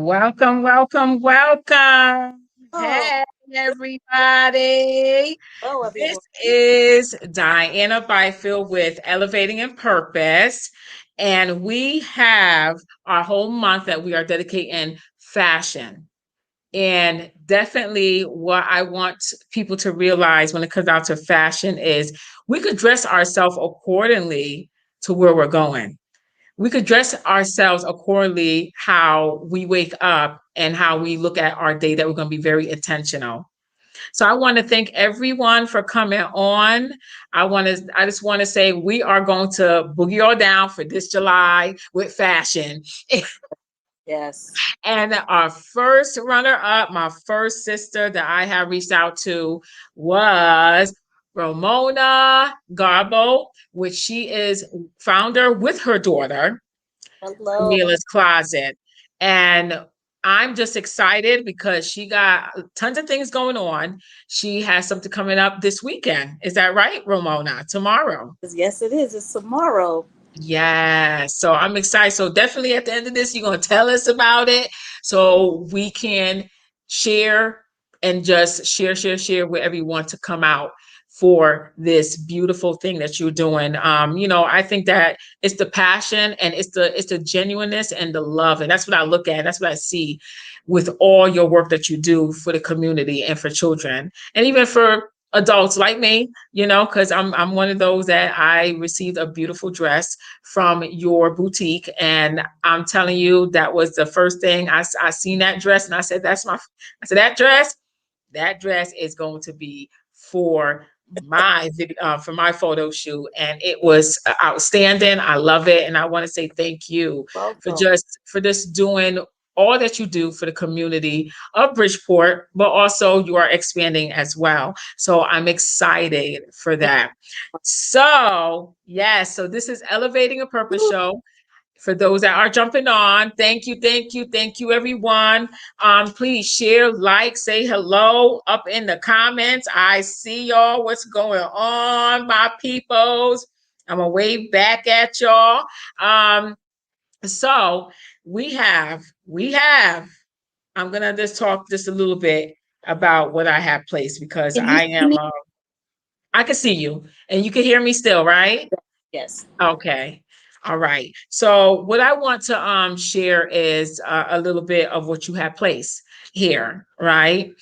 Welcome, welcome, welcome. Oh, Hey, everybody. hello, This everyone. is Diana Byfield with Elevating in Purpose. And we have our whole month that we are dedicating fashion. And definitely what I want people to realize when it comes out to fashion is we could dress ourselves accordingly to where we're going. We could dress ourselves accordingly how we wake up and how we look at our day, that we're going to be very intentional. So I want to thank everyone for coming on. I just want to say we are going to boogie all down for this July with fashion. Yes. And our first runner up, my first sister that I have reached out to was Ramona Godbolt, which she is founder with her daughter, Hello. Camilla's Closet. And I'm just excited because she got tons of things going on. She has something coming up this weekend. Is that right, Ramona? Tomorrow. Yes, it is. It's tomorrow. Yeah. So I'm excited. So definitely at the end of this, you're going to tell us about it so we can share and just share with everyone to come out for this beautiful thing that you're doing. I think that it's the passion and it's the genuineness and the love. And that's what I look at. That's what I see with all your work that you do for the community and for children and even for adults like me, because I'm one of those that I received a beautiful dress from your boutique, and I'm telling you that was the first thing I seen that dress, and I said I said that dress is going to be for for my photo shoot, and it was outstanding. I love it, and I want to say thank you Welcome. for just doing all that you do for the community of Bridgeport, but also you are expanding as well. So I'm excited for that. So, yes, so this is Elevating a Purpose Show. For those that are jumping on, thank you, thank you, thank you, everyone. Please share, like, say hello up in the comments. I see y'all. What's going on, my peoples? I'm gonna wave back at y'all. Um, so we have. I'm gonna just talk just a little bit about what I have placed because Can you I see am. me? I can see you, and you can hear me still, right? Yes. Okay. All right. So what I want to share is a little bit of what you have placed here, right?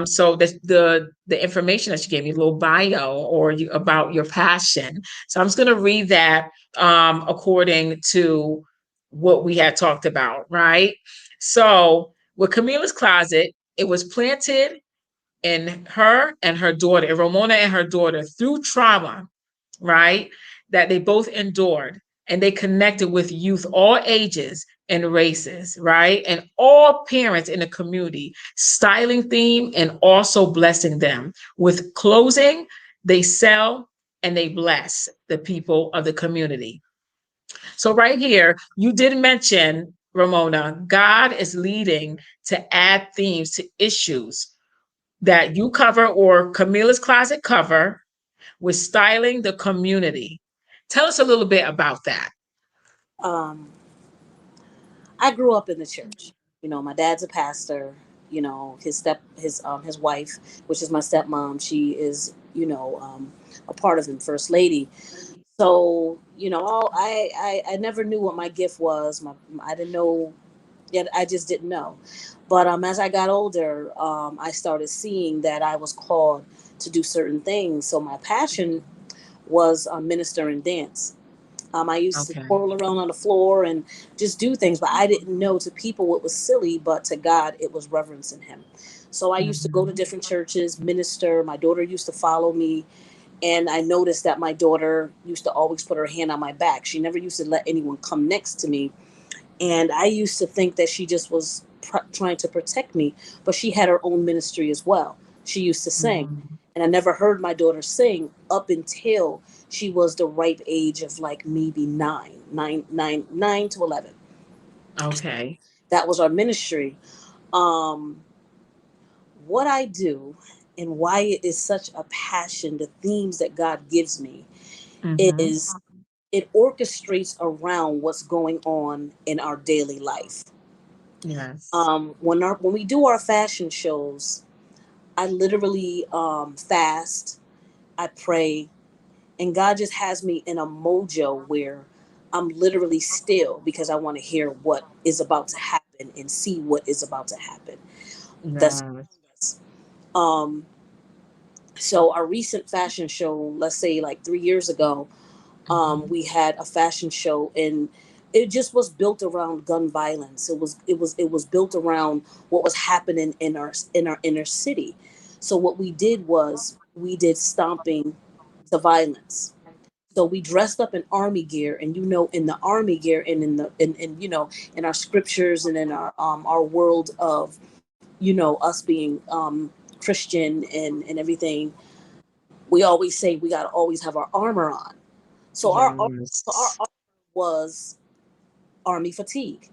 So the information that you gave me, a little bio or about your passion. So I'm just going to read that according to what we had talked about, right? So with Camilla's Closet, it was planted in her and her daughter, in Ramona and her daughter, through trauma, right? That they both endured, and they connected with youth, all ages and races, right? And all parents in the community, styling theme and also blessing them. With clothing, they sell and they bless the people of the community. So, right here, you did mention, Ramona, God is leading to add themes to issues that you cover or Camilla's Closet cover with styling the community. Tell us a little bit about that. Um, I grew up in the church. My dad's a pastor. His wife, which is my stepmom, she is a part of him, first lady. So I never knew what my gift was. I didn't know. Yet I just didn't know. But as I got older, I started seeing that I was called to do certain things. So my passion was minister and dance. I used to Okay. twirl around on the floor and just do things, but I didn't know, to people it was silly, but to God it was reverencing Him. So I used to go to Mhm. different churches, minister. My daughter used to follow me, and I noticed that my daughter used to always put her hand on my back. She never used to let anyone come next to me, and I used to think that she just was trying to protect me, but she had her own ministry as well. She used to sing, Mhm. and I never heard my daughter sing up until she was the ripe age of like maybe 9 to 11. Okay. That was our ministry. Um, what I do and why it is such a passion, the themes that God gives me, Mhm. is it orchestrates around what's going on in our daily life. Yes. When we do our fashion shows, I literally fast, I pray, and God just has me in a mojo where I'm literally still because I want to hear what is about to happen and see what is about to happen. That's Yes. um so our recent fashion show, let's say like 3 years ago, Mhm. we had a fashion show, and it just was built around gun violence. It was built around what was happening in our inner city. So what we did was we did stomping to violence. So we dressed up in army gear, and in the army gear, and in our scriptures, and in our world of us being Christian and everything. We always say we got to always have our armor on. So our Yes. armor was army fatigue.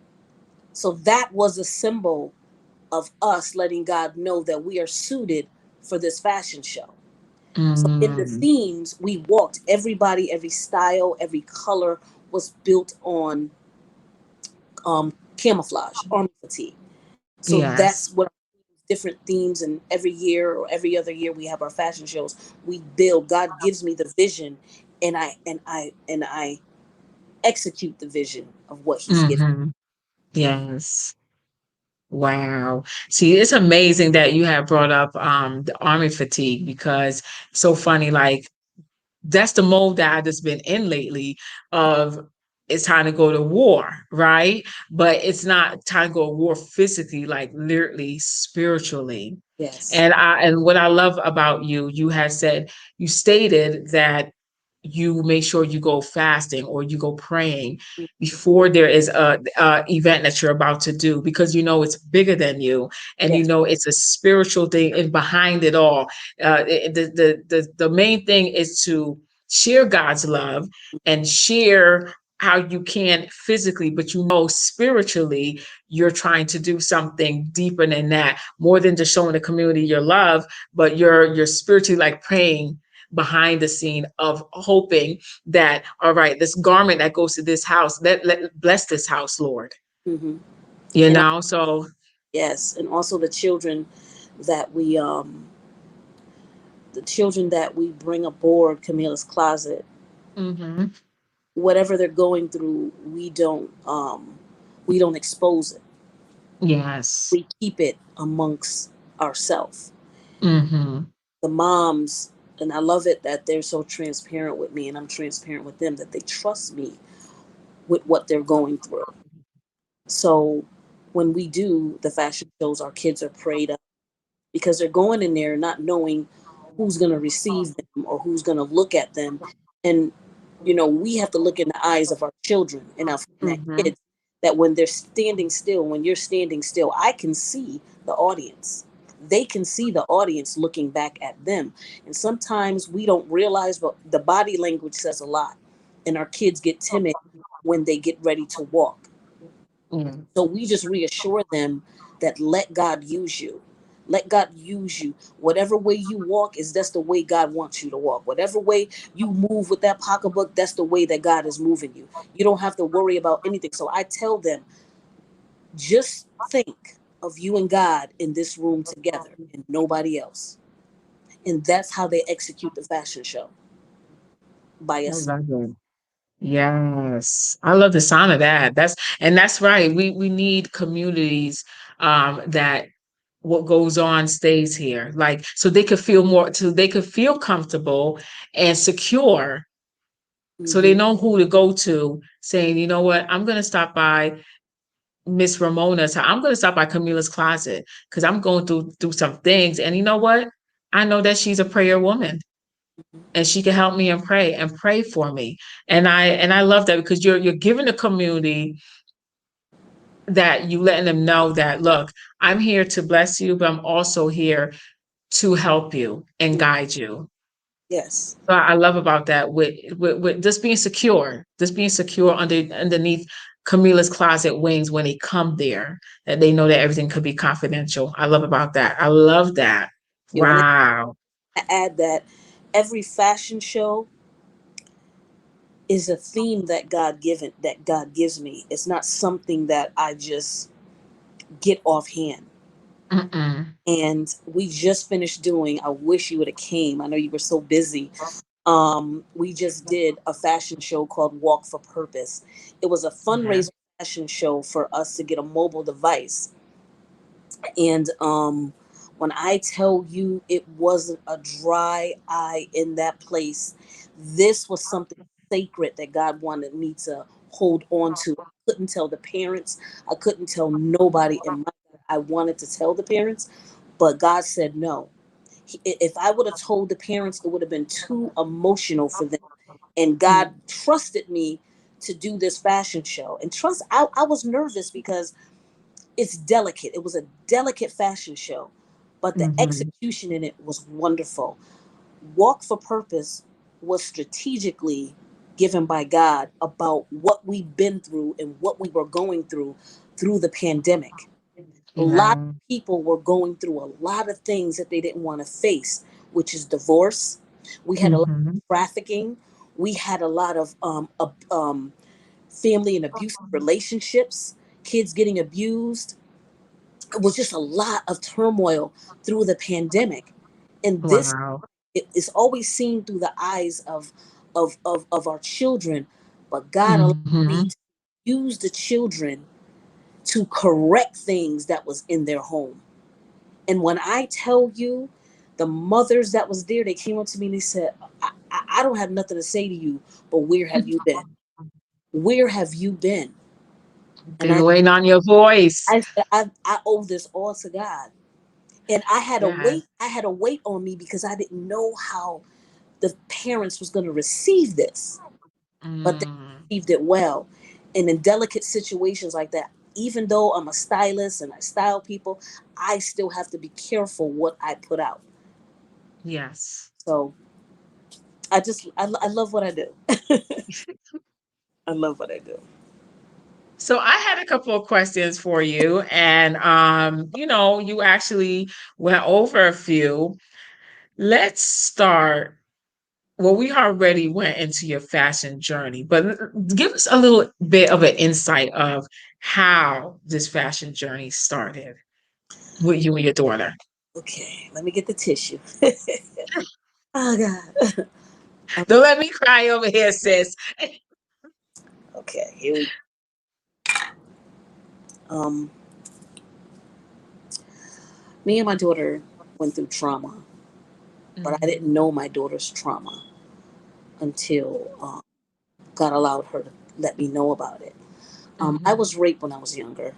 So that was a symbol of us letting God know that we are suited for this fashion show. So in the Mm. themes, we walked everybody, every style, every color was built on camouflage, army fatigue. So that's Yes. what different themes, and every year or every other year we have our fashion shows. We build. God gives me the vision, and I execute the vision of what He's given. Hmm. Yes. Wow. See, it's amazing that you have brought up the army fatigue because so funny, like that's the mode that I've just been in lately of it's time to go to war, right? But it's not time to go to war physically, like literally spiritually. Yes. And what I love about you, you stated that you make sure you go fasting or you go praying before there is a event that you're about to do because you know it's bigger than you and you Yes. know it's a spiritual thing and behind it all the main thing is to share God's love and share how you can physically, but you know spiritually you're trying to do something deeper than that, more than just showing the community your love, but you're spiritually like praying behind the scene of hoping that all right, this garment that goes to this house, let bless this house, Lord. Hmm. You And know, so yes, and also that we um the children that we bring aboard Camilla's closet, mhm, whatever they're going through, we don't expose it. yes. We keep it amongst ourselves. Mhm. The moms, and I love it that they're so transparent with me, and I'm transparent with them, that they trust me with what they're going through. So when we do the fashion shows, our kids are prayed up because they're going in there not knowing who's going to receive them or who's going to look at them. And we have to look in the eyes of our children and our Mhm. kids, that when they're standing still, when you're standing still, I can see the audience. They can see the audience looking back at them. And sometimes we don't realize, but the body language says a lot. And our kids get timid when they get ready to walk. Mm. So we just reassure them that let God use you. Let God use you. Whatever way you walk that's the way God wants you to walk. Whatever way you move with that pocketbook, that's the way that God is moving you. You don't have to worry about anything. So I tell them, just think of you and God in this room together and nobody else. And that's how they execute the fashion show, by I us. love it. Yes. I love the sound of that. That's right. We need communities that what goes on stays here. Like so they could feel comfortable and secure so they Hmm. know who to go to saying, you know what, I'm gonna stop by Miss Ramona's house. I'm gonna stop by Camilla's closet because I'm going through some things. And you know what? I know that she's a prayer woman and she can help me and pray for me. And I love that because you're giving the community that you letting them know that look, I'm here to bless you, but I'm also here to help you and guide you. Yes. So I love about that with just being secure underneath Camilla's closet wings when they come there, that they know that everything could be confidential. I love about that. I love that. You and Wow. I add that every fashion show is a theme that God gives me. It's not something that I just get offhand. Mm-mm. And we just finished doing, I wish you would have came. I know you were so busy. We just did a fashion show called Walk for Purpose. It was a Yeah. fundraiser fashion show for us to get a mobile device. And when I tell you it wasn't a dry eye in that place, this was something sacred that God wanted me to hold on to. I couldn't tell the parents, I couldn't tell nobody in my I wanted to tell the parents, but God said no. If I would have told the parents, it would have been too emotional for them. And God trusted me to do this fashion show. And I was nervous because it's delicate. It was a delicate fashion show, but the Mm-hmm. execution in it was wonderful. Walk for Purpose was strategically given by God about what we've been through and what we were going through the pandemic. A lot Yeah. of people were going through a lot of things that they didn't want to face, which is divorce. We had a lot Mm-hmm. of trafficking. We had a lot of family and abusive relationships, kids getting abused. It was just a lot of turmoil through the pandemic. And this Wow. is always seen through the eyes of our children, but God allowed Mm-hmm. me to use the children to correct things that was in their home. And when I tell you, the mothers that was there, they came up to me and they said, I don't have nothing to say to you, but where have you been? Where have you been? And Been waiting on your voice. I owe this all to God. And Yes. I had a weight on me because I didn't know how the parents was going to receive this, but they Mm. received it well. And in delicate situations like that, even though I'm a stylist and I style people, I still have to be careful what I put out. Yes. So I love what I do. I love what I do. So I had a couple of questions for you, and you actually went over a few. Let's start. Well, we already went into your fashion journey, but give us a little bit of an insight of how this fashion journey started with you and your daughter. Okay, let me get the tissue. Oh God. Don't let me cry over here, sis. Okay, here we go. Me and my daughter went through trauma, but I Mhm, didn't know my daughter's trauma until God allowed her to let me know about it. I mhm. was raped when I was younger,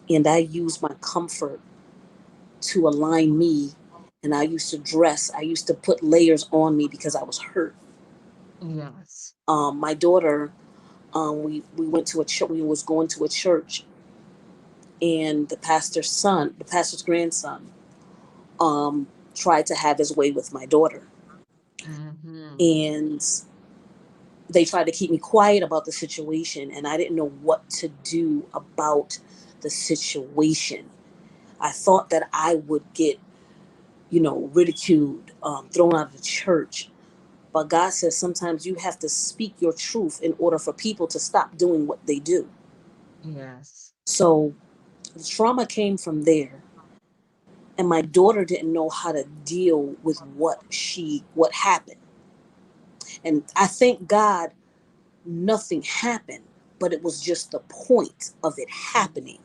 and I used my comfort to align me. And I used to dress. I used to put layers on me because I was hurt. Yes. My daughter, we went to a church. We was going to a church, and the pastor's grandson, tried to have his way with my daughter, Mhm. and they tried to keep me quiet about the situation, and I didn't know what to do about the situation. I thought that I would get, ridiculed, thrown out of the church. But God says sometimes you have to speak your truth in order for people to stop doing what they do. Yes. So the trauma came from there. And my daughter didn't know how to deal with what happened. And I thank God nothing happened, but it was just the point of it happening.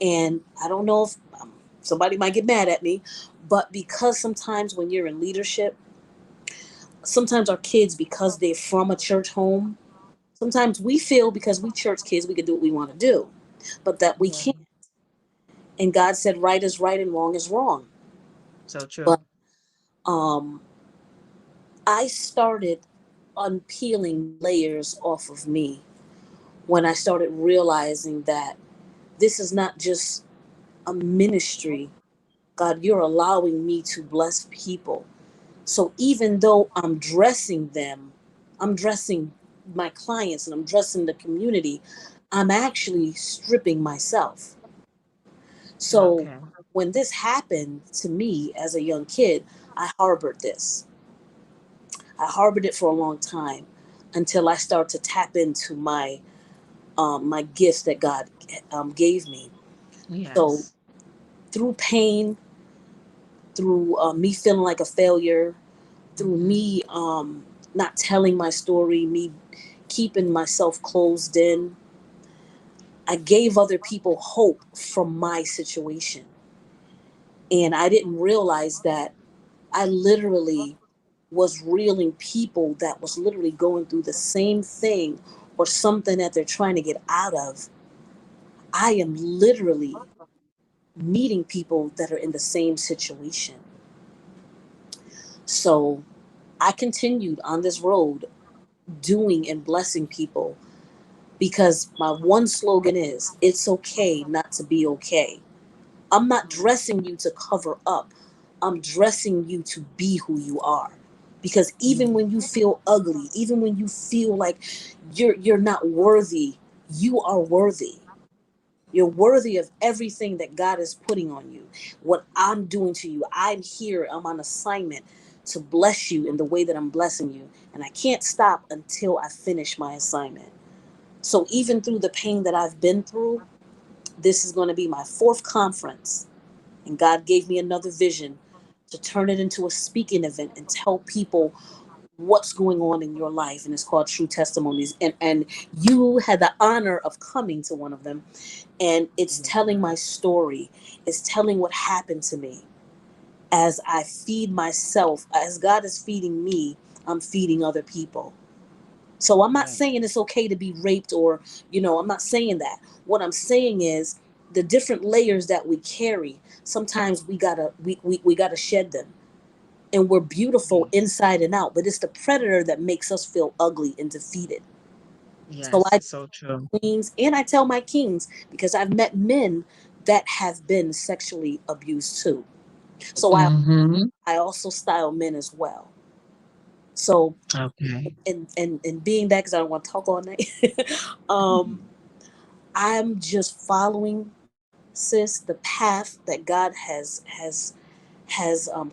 And I don't know if somebody might get mad at me, but because sometimes when you're in leadership, sometimes our kids, because they're from a church home, sometimes we feel because we church kids, we can do what we want to do, but that we Yeah. can't. And God said, right is right and wrong is wrong. So But true. um, I started unpeeling the layers off of me when I started realizing that this is not just a ministry. God, you're allowing me to bless people. So even though I'm dressing them, I'm dressing my clients and I'm dressing the community, I'm actually stripping myself. So Okay. when this happened to me as a young kid, I harbored this. I harbored it for a long time until I start to tap into my my gifts that God gave me. So Yes. through pain, through me feeling like a failure, through Mhm. me not telling my story, me keeping myself closed in, I gave other people hope from my situation. And I didn't realize that I literally was reeling people that was literally going through the same thing or something that they're trying to get out of. I am literally meeting people that are in the same situation. So I continued on this road doing and blessing people because my one slogan is it's okay not to be okay. I'm not dressing you to cover up. I'm dressing you to be who you are. Because even when you feel ugly, even when you feel like you're not worthy, you are worthy. You're worthy of everything that God is putting on you. What I'm doing to you, I'm here, I'm on assignment to bless you in the way that I'm blessing you. And I can't stop until I finish my assignment. So even through the pain that I've been through, this is going to be my fourth conference. And God gave me another vision to turn it into a speaking event and tell people what's going on in your life. And it's called True Testimonies. And you had the honor of coming to one of them. And it's telling my story. It's telling what happened to me. As I feed myself, as God is feeding me, I'm feeding other people. So I'm not Right. saying it's okay to be raped or, I'm not saying that. What I'm saying is the different layers that we carry, sometimes we gotta shed them. And we're beautiful inside and out, but it's the predator that makes us feel ugly and defeated. So Yes, I so true. tell queens and I tell my kings because I've met men that have been sexually abused too. So Hmm. I also style men as well. So Okay. and being that because I don't want to talk all night, um, I'm just following, sis, the path that God has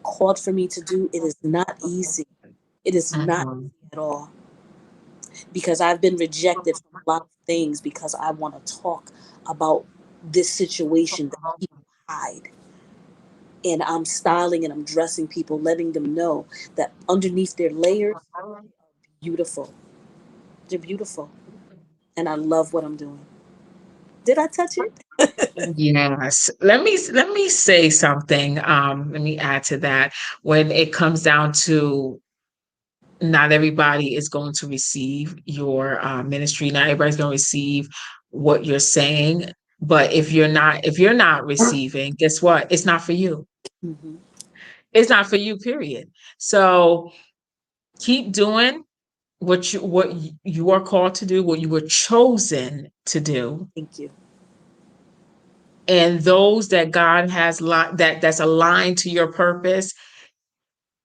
called for me to do. It is not easy. It is not Mhm. easy at all because I've been rejected from a lot of things because I want to talk about this situation that people hide. And I'm styling and I'm dressing people, letting them know that underneath their layers, beautiful. They're beautiful. And I love what I'm doing. Did I touch it? Yes. Let me say something. Let me add to that. When it comes down to not everybody is going to receive your ministry, not everybody's going to receive what you're saying. But if you're not receiving, guess what? It's not for you. Hmm. It's not for you, period. So keep doing what you are called to do, what you were chosen to do. Thank you. And those that God has that's aligned to your purpose,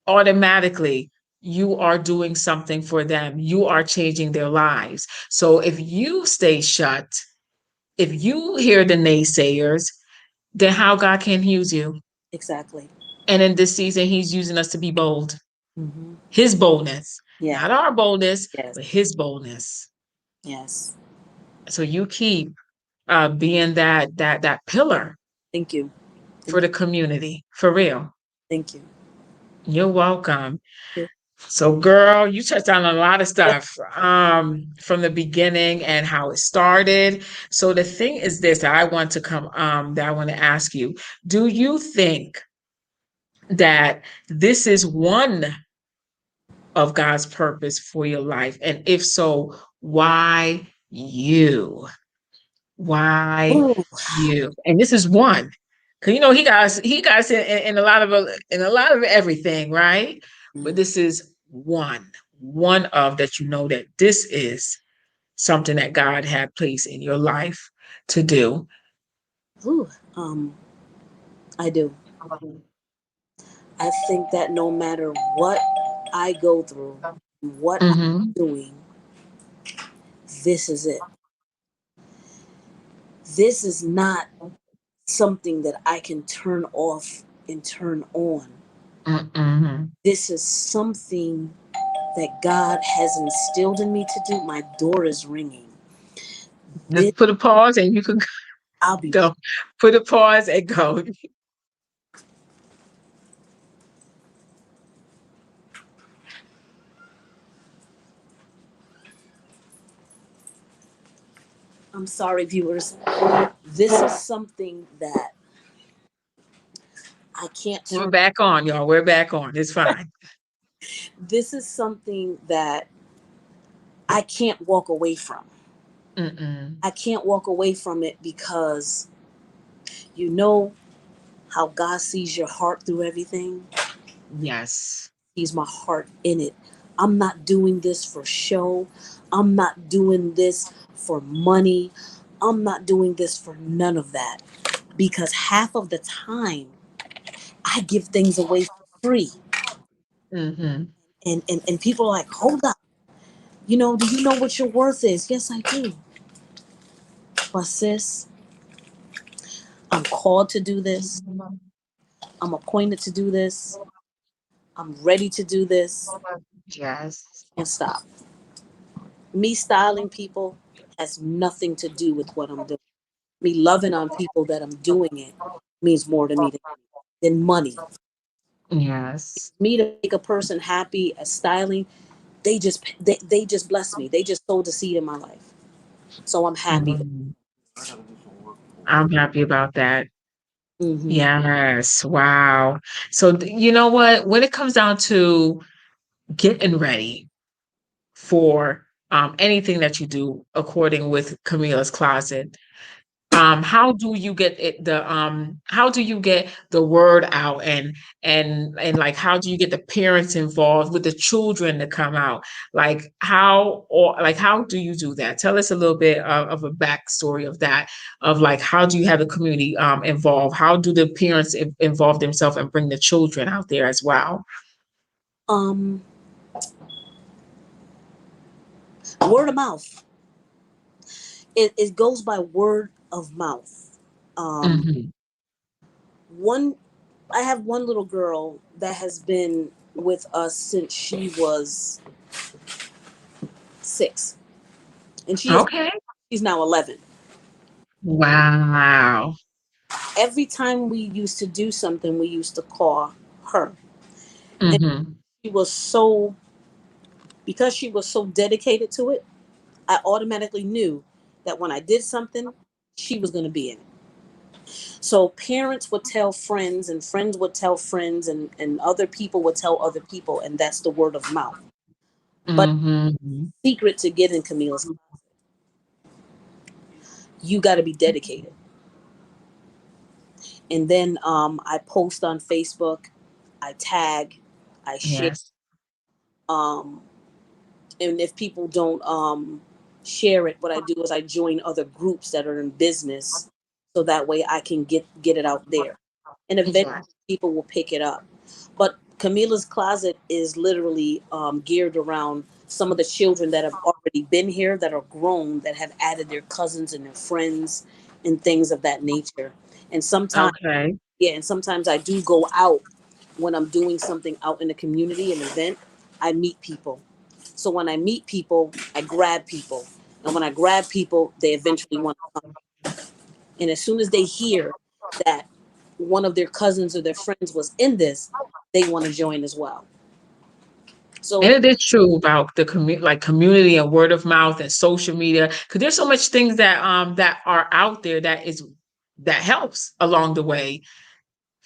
automatically you are doing something for them. You are changing their lives. So if you stay shut, if you hear the naysayers, then how God can use you? Exactly. And in this season, He's using us to be bold. Hmm. His boldness, Yeah. not our boldness, Yes. but His boldness. Yes. So you keep being that pillar Thank you. for Thank the you. community, for real. Thank you. You're welcome. Yeah. So, girl, you touched on a lot of stuff from the beginning and how it started. So, the thing is this that I want to ask you: do you think that this is one of God's purpose for your life? And if so, why you? Why Ooh. you? And this is one, because he got us in a lot of everything, right? But Mm. this is one of that that this is something that God had placed in your life to do. Ooh. I do. I think that no matter what I go through, what I'm Hmm. doing, this is it. This is not something that I can turn off and turn on. Mm-mm. This is something that God has instilled in me to do. My door is ringing. This, Just put a pause and you can I'll be go. Put a pause and go. I'm sorry, viewers. This is something that I can't We're turn. back on, y'all. We're back on. It's fine. This is something that I can't walk away from. Mm-mm. I can't walk away from it because you know how God sees your heart through everything. Yes. Sees my heart in it. I'm not doing this for show. I'm not doing this for money. I'm not doing this for none of that. Because half of the time I give things away for free. Mm-hmm. And people are like, hold up. Do you know what your worth is? Yes, I do. But sis, I'm called to do this. I'm appointed to do this. I'm ready to do this. Yes. And stop. Me styling people has nothing to do with what I'm doing. Me loving on people that I'm doing it means more to me than money. Yes. Me to make a person happy as styling, they just bless me. They just sowed the seed in my life. So I'm happy. Mhm. I'm happy about that. Mm-hmm. Yes. Wow. So, you know what? When it comes down to getting ready for anything that you do, according with Camilla's closet, how do you get how do you get the word out, and like how do you get the parents involved with the children to come out, like how do you do that? Tell us a little bit of a backstory of that, of like how do you have the community involved, how do the parents involve themselves and bring the children out there as well? Um, Word of mouth. It goes by word of mouth. Um, Hmm. one, I have one little girl that has been with us since she was 6, and Okay. she's now 11. Wow. Every time we used to do something, we used to call her, and Hmm. she was so because she was so dedicated to it. I automatically knew that when I did something, she was going to be in it. So parents would tell friends, and friends would tell friends, and other people would tell other people, and that's the word of mouth. But Hmm. secret to getting Camilla's, you got to be dedicated. And then I post on Facebook, I tag, I share. Yes. Um, and if people don't share it, what I do is I join other groups that are in business, so that way I can get it out there, and eventually Yes. people will pick it up. But Camilla's closet is literally geared around some of the children that have already been here, that are grown, that have added their cousins and their friends and things of that nature. And sometimes, Okay. yeah, and sometimes I do go out when I'm doing something out in the community, an event. I meet people. So when I meet people, I grab people. And when I grab people, they eventually want to come. And as soon as they hear that one of their cousins or their friends was in this, they want to join as well. And So, it is true about the like community and word of mouth and social media, because there's so much things that are out there that helps along the way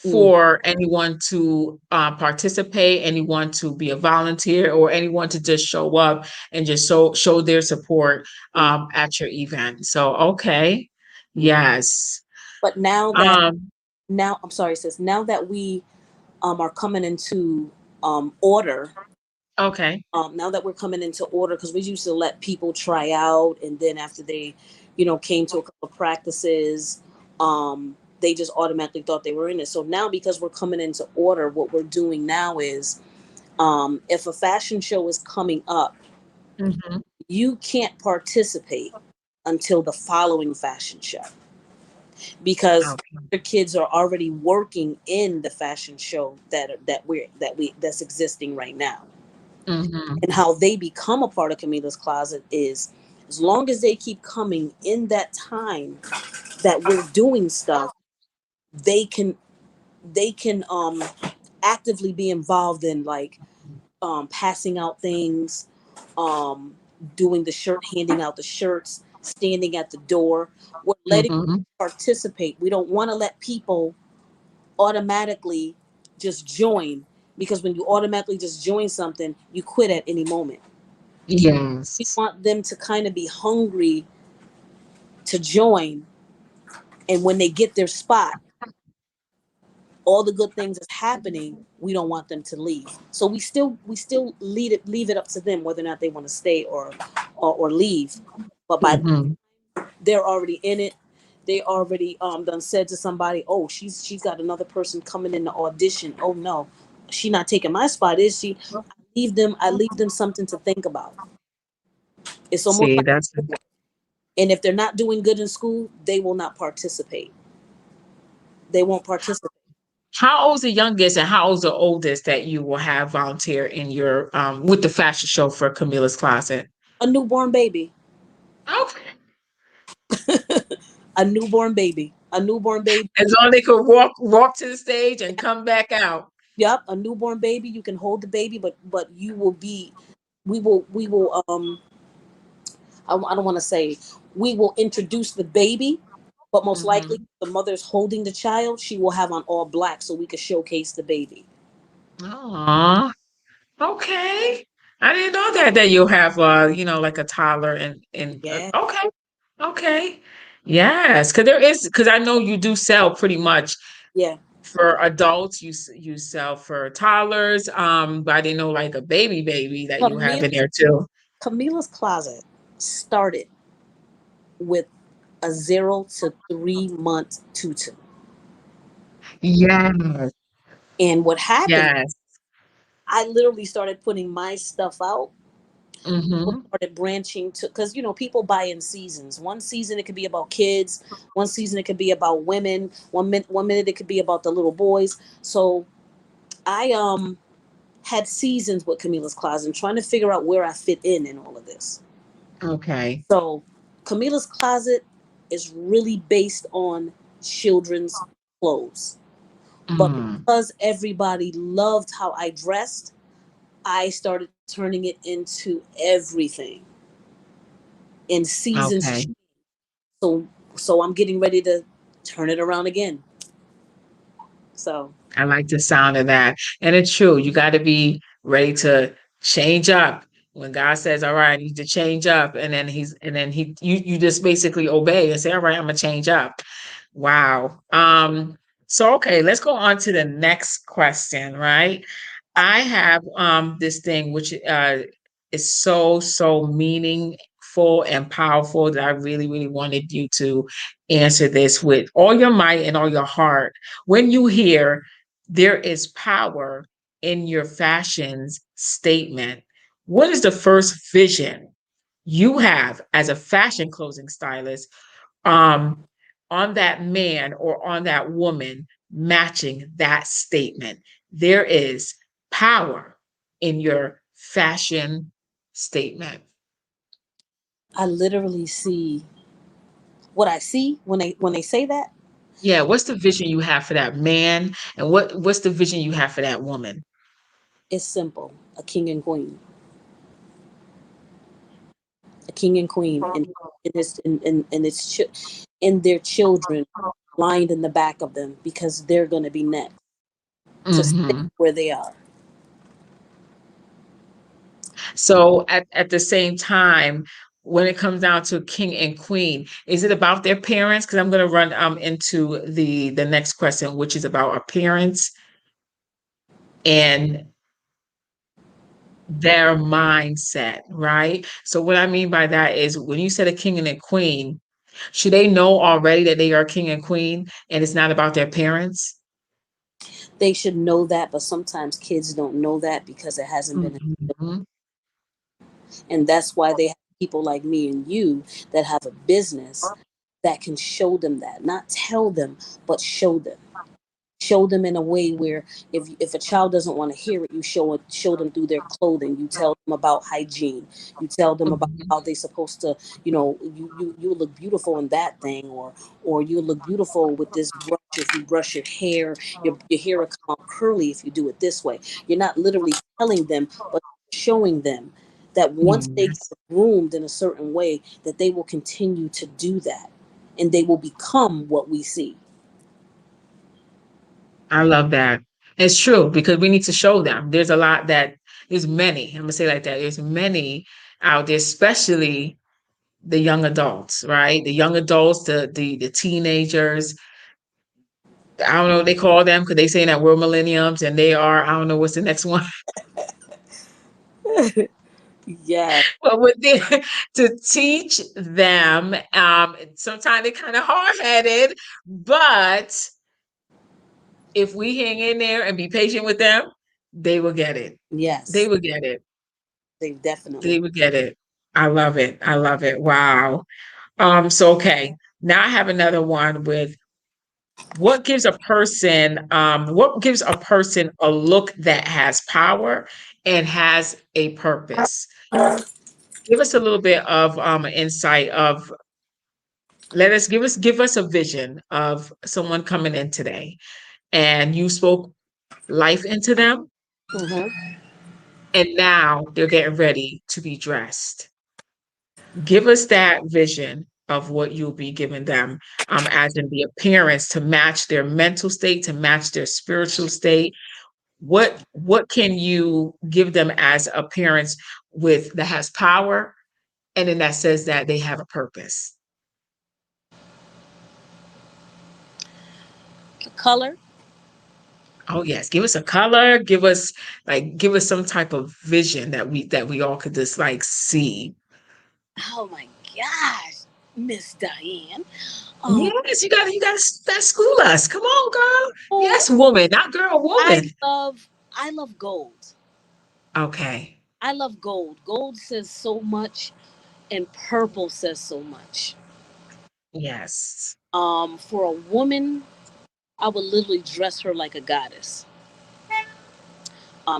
mm, for anyone to participate, anyone to be a volunteer, or anyone to just show up and just show their support mm, at your event. So okay, mm. yes, But um, I'm sorry, sis, now that we are coming into order, okay, now that we're coming into order, because we used to let people try out, and then after they came to a couple of practices, they just automatically thought they were in it. So now, because we're coming into order, what we're doing now is, if a fashion show is coming up, hmm, you can't participate until the following fashion show, because okay, the kids are already working in the fashion show that's existing right now. hmm, And how they become a part of Camilla's closet is, As long as they keep coming in that time that we're doing stuff, they can actively be involved in like passing out things, um, doing the shirt, handing out the shirts, standing at the door. We're letting Mm-hmm. them participate. We don't want to let people automatically just join, because when you automatically just join something, you quit at any moment. We Yes. want them to kind of be hungry to join, and when they get their spot, all the good things that's happening, we don't want them to leave. So we still leave it up to them whether or not they want to stay or leave. But by Mm-hmm. they're already in it. They already done said to somebody, oh, she's got another person coming in the audition. Oh no, she not taking my spot, is she? I leave them something to think about. It's almost See, like, that's and if they're not doing good in school, they will not participate. They won't participate. how old's the youngest and how old's the oldest that you will have volunteer in your with the fashion show for Camilla's Closet? A newborn baby. Okay. A newborn baby. A newborn baby. As long as they could walk to the stage and come back out. Yep, a newborn baby. You can hold the baby, but you will be. We will. I don't want to say we will introduce the baby, but most likely Hmm. the mother's holding the child. She will have on all black so we could showcase the baby. Aw, okay. I didn't know that you'll have like a toddler and Yeah, okay. Okay. Yes, because I know you do sell pretty much yeah. for adults. You sell for toddlers. But I didn't know like a baby that you have Camille, in there too. Camilla's Closet started with a 0 to 3 month tutu, Yes. and what happened? Yes. I literally started putting my stuff out. People Mm-hmm. started branching to, because people buy in seasons. One season it could be about kids, one season it could be about women, one minute it could be about the little boys. So I had seasons with Camilla's Closet and trying to figure out where I fit in all of this. Okay. So Camilla's Closet is really based on children's clothes, but Mm. because everybody loved how I dressed, I started turning it into everything in seasons. Okay. So I'm getting ready to turn it around again. So I like the sound of that. And it's true. You got to be ready to change up. When God says, "All right, I need to change up," and then you just basically obey and say, "All right, I'm gonna change up." Wow. So okay, let's go on to the next question, right? I have this thing which is so meaningful and powerful that I really wanted you to answer this with all your might and all your heart. When you hear there is power in your fashion's statement, what is the first vision you have as a fashion clothing stylist um, on that man or on that woman matching that statement? There is power in your fashion statement. I literally see what I see when they say that. Yeah, what's the vision you have for that man, and what's the vision you have for that woman? It's simple: a king and queen, a king and queen, and their children lined in the back of them, because they're going to be next to stay Hmm. where they are. So at the same time, when it comes down to king and queen, is it about their parents? Because I'm going to run into the next question, which is about appearance and their mindset, right? So what I mean by that is when you said a king and a queen, should they know already that they are king and queen and it's not about their parents? They should know that, but sometimes kids don't know that because it hasn't been. Mhm. And that's why they have people like me and you that have a business that can show them that, not tell them, but show them. show them in a way where if a child doesn't want to hear it, you show them through their clothing. You tell them about hygiene. You tell them about Mhm. how they're supposed to, you look beautiful in that thing, or you look beautiful with this brush if you brush your hair. Your hair will come out curly if you do it this way. You're not literally telling them, but showing them that once they get Yes. groomed in a certain way, that they will continue to do that, and they will become what we see. I love that. It's true because we need to show them. There's a lot that there's many. I'm gonna say it like that. There's many out there, especially the young adults, right? The young adults, the teenagers. I don't know what they call them because they saying that we're millenniums and they are. I don't know what's the next one. Yeah. But with the, to teach them, sometimes they're kind of hard headed, but if we hang in there and be patient with them, they will get it. They Yes, will get it. they definitely. They would get it. I love it. I love it. Wow. So okay. Now I have another one with what gives a person a look that has power and has a purpose? Give us a little bit of an insight of let us give us a vision of someone coming in today and you spoke life into them Hmm. and now they're getting ready to be dressed. Give us that vision of what you'll be giving them, as in the appearance to match their mental state, to match their spiritual state. What can you give them as appearance with that has power and then that says that they have a purpose? The color. Oh yes, give us a color, give us some type of vision that we all could just like see. Oh my gosh, Miss Diane. Um, Yes, that school us. Come on, girl. oh, Yes, woman, not girl, I woman. love, I love gold. Okay. I love gold. Gold says so much, and purple says so much. Yes. For a woman, I would literally dress her like a goddess.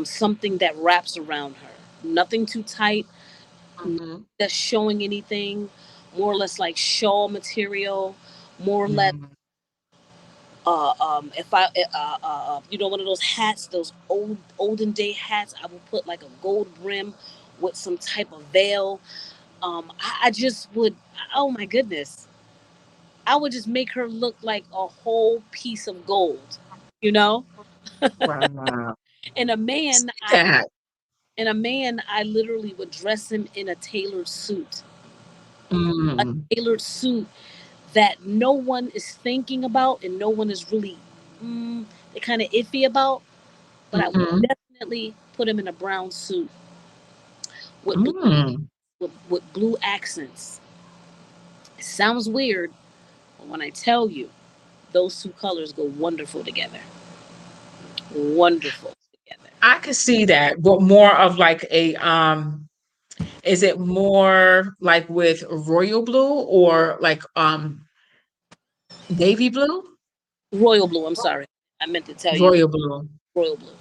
Something that wraps around her. Nothing too tight. Nothing Mhm. that's showing anything. More or less like shawl material. More or less. Mhm. If I, one of those hats, those olden day hats, I would put like a gold brim with some type of veil. I just would. Oh my goodness, I would just make her look like a whole piece of gold. You know, Wow. and a man, That. I literally would dress him in a tailored suit, a Mm. tailored suit that no one is thinking about and no one is really, they're kind of iffy about. But I would Mhm. definitely put him in a brown suit with Mm. blue accents. It sounds weird, but when I tell you, those two colors go wonderful together. Wonderful together. I could see that, but more of like a is it more like with royal blue or like navy blue? Royal blue. I'm sorry, I meant to tell you Royal blue. royal blue.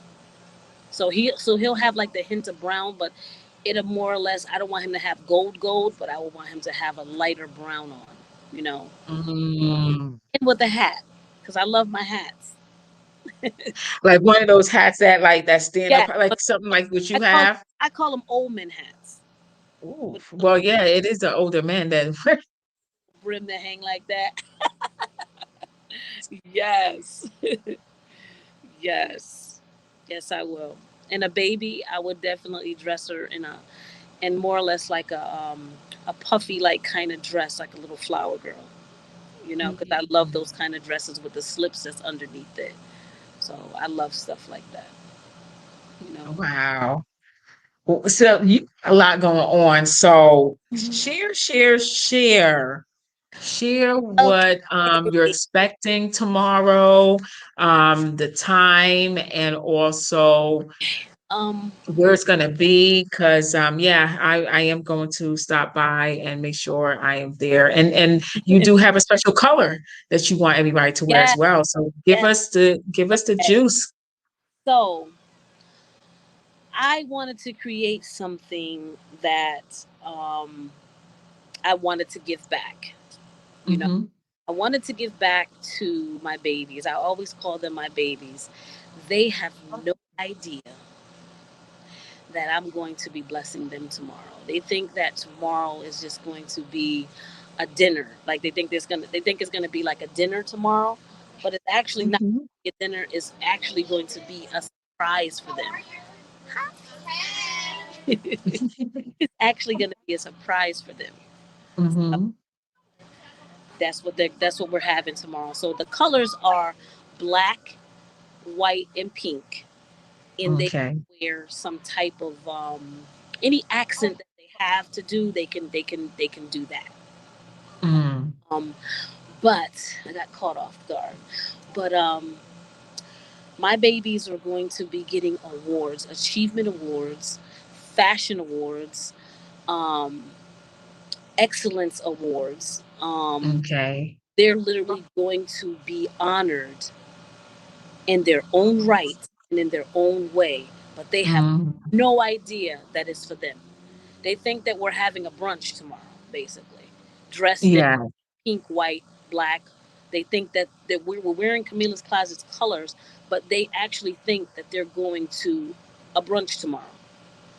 He'll have like the hint of brown, but it'll more or less. I don't want him to have gold, but I would want him to have a lighter brown on. You know, Mm. and with a hat, because I love my hats. Like one of those hats that like that stand Yeah, up like something like what I you call have. I call them old men hats Ooh, with the well, yeah, it is the older man that brim that hang like that. Yes, yes, yes, I will. And a baby, I would definitely dress her in more or less like a puffy like kind of dress, like a little flower girl. You know, because I love Mhm. those kind of dresses with the slips that's underneath it. So I love stuff like that. You know. Wow. Well, so you a lot going on. So Mhm. share what you're Okay. expecting tomorrow, the time, and also Um, where it's gonna be, because yeah, I am going to stop by and make sure I am there. And you do have a special color that you want everybody to wear yeah, as well. So yeah. give us the Okay. juice. So I wanted to create something that I wanted to give back. You know, Hmm. I wanted to give back to my babies. I always call them my babies. They have no idea that I'm going to be blessing them tomorrow. They think that tomorrow is just going to be a dinner. Like they think it's gonna be like a dinner tomorrow, but it's actually not Hmm. a dinner. It's actually going to be a surprise for them. It's actually going to be a surprise for them. Hmm. That's what we're having tomorrow. So the colors are black, white, and pink, and they Okay. wear some type of any accent that they have to do. They can do that. Mm. Um, but I got caught off guard. But my babies are going to be getting awards, achievement awards, fashion awards, um, excellence awards. Okay. They're literally going to be honored in their own right and in their own way, but they have Mm. no idea that it's for them. They think that we're having a brunch tomorrow, basically, dressed in Yeah. pink, white, black. They think that we're wearing Camilla's Closet's colors, but they actually think that they're going to a brunch tomorrow.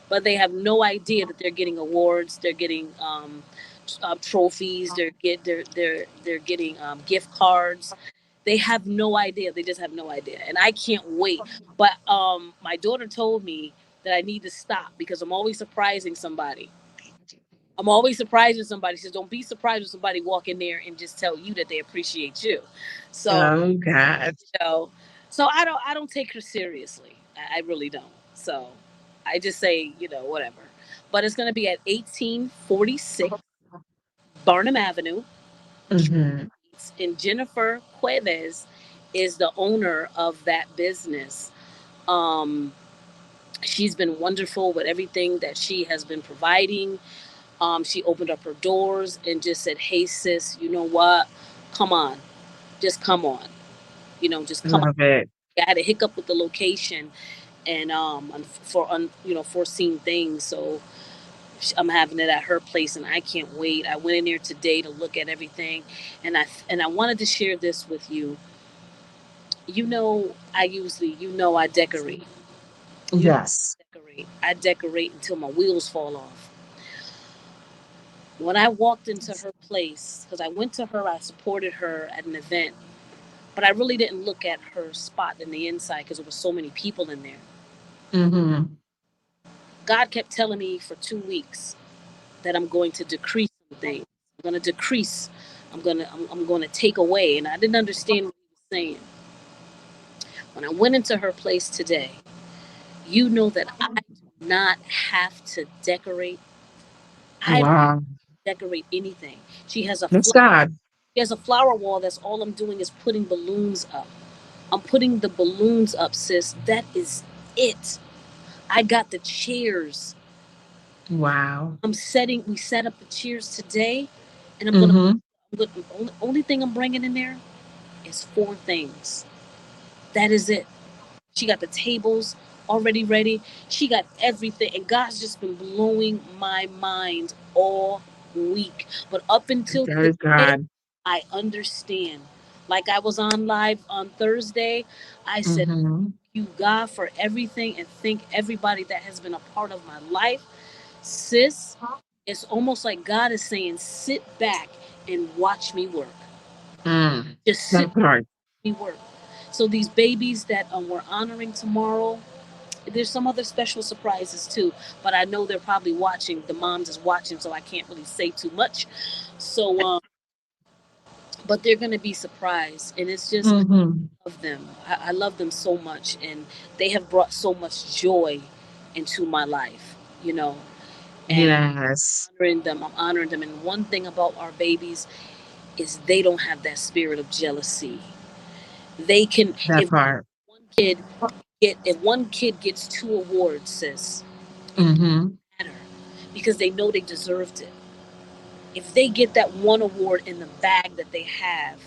But they have no idea that they're getting awards, they're getting trophies, they're getting gift cards. They have no idea. They just have no idea, and I can't wait. But my daughter told me that I need to stop because I'm always surprising somebody. I'm always surprising somebody. She says, "Don't be surprised when somebody walk in there and just tell you that they appreciate you." So Oh God. you know, I don't take her seriously. I really don't. So I just say whatever. But it's going to be at 1846 Barnum Avenue, Hmm. and Jennifer Cuevas is the owner of that business. Um, she's been wonderful with everything that she has been providing. She opened up her doors and just said, "Hey, sis, you know what? Come on, just come on. Just come on." Love it. I had a hiccup with the location and foreseen things, so I'm having it at her place, and I can't wait. I went in there today to look at everything, and I wanted to share this with you. I usually, I decorate. You know, Yes. I decorate. I decorate until my wheels fall off. When I walked into her place, because I went to her, I supported her at an event, but I really didn't look at her spot in the inside because there were so many people in there. Hmm. God kept telling me for 2 weeks that I'm going to decrease some things. I'm going to decrease. I'm going to take away, and I didn't understand what he was saying. When I went into her place today, you know that I do not have to decorate. I don't Wow. decorate anything. She has a That's flower. God. She has a flower wall. That's all I'm doing is putting balloons up. I'm putting the balloons up, sis. That is it. I got the chairs. Wow. We set up the chairs today, and Hmm. only thing I'm bringing in there is four things. That is it. She got the tables already ready. She got everything, and God's just been blowing my mind all week. But up until That is today, God. I understand. Like I was on live on Thursday, I said, Hmm. "You God for everything," and thank everybody that has been a part of my life, sis. It's almost like God is saying, "Sit back and watch me work. Mm. Just sit That part. me work." So these babies that we're honoring tomorrow, there's some other special surprises too. But I know they're probably watching. The moms is watching, so I can't really say too much. So, but they're gonna be surprised, and it's just Hmm. love them. I love them so much, and they have brought so much joy into my life. You know, and Yes. honoring them. I'm honoring them. And one thing about our babies is they don't have that spirit of jealousy. They can, That if part. one kid if one kid gets 2 awards, sis, it Mm-hmm. doesn't matter because they know they deserved it. If they get that 1 award in the bag that they have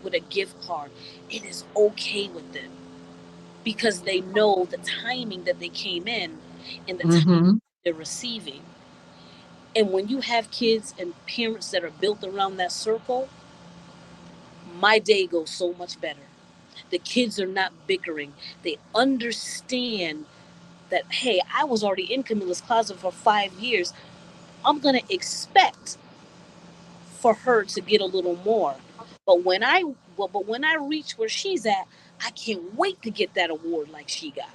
with a gift card, it is okay with them because they know the timing that they came in and the time Mm-hmm. they're receiving. And when you have kids and parents that are built around that circle, my day goes so much better. The kids are not bickering. They understand that, hey, I was already in Camilla's closet for 5 years. I'm going to expect for her to get a little more. But when I but when I reach where she's at, I can't wait to get that award like she got.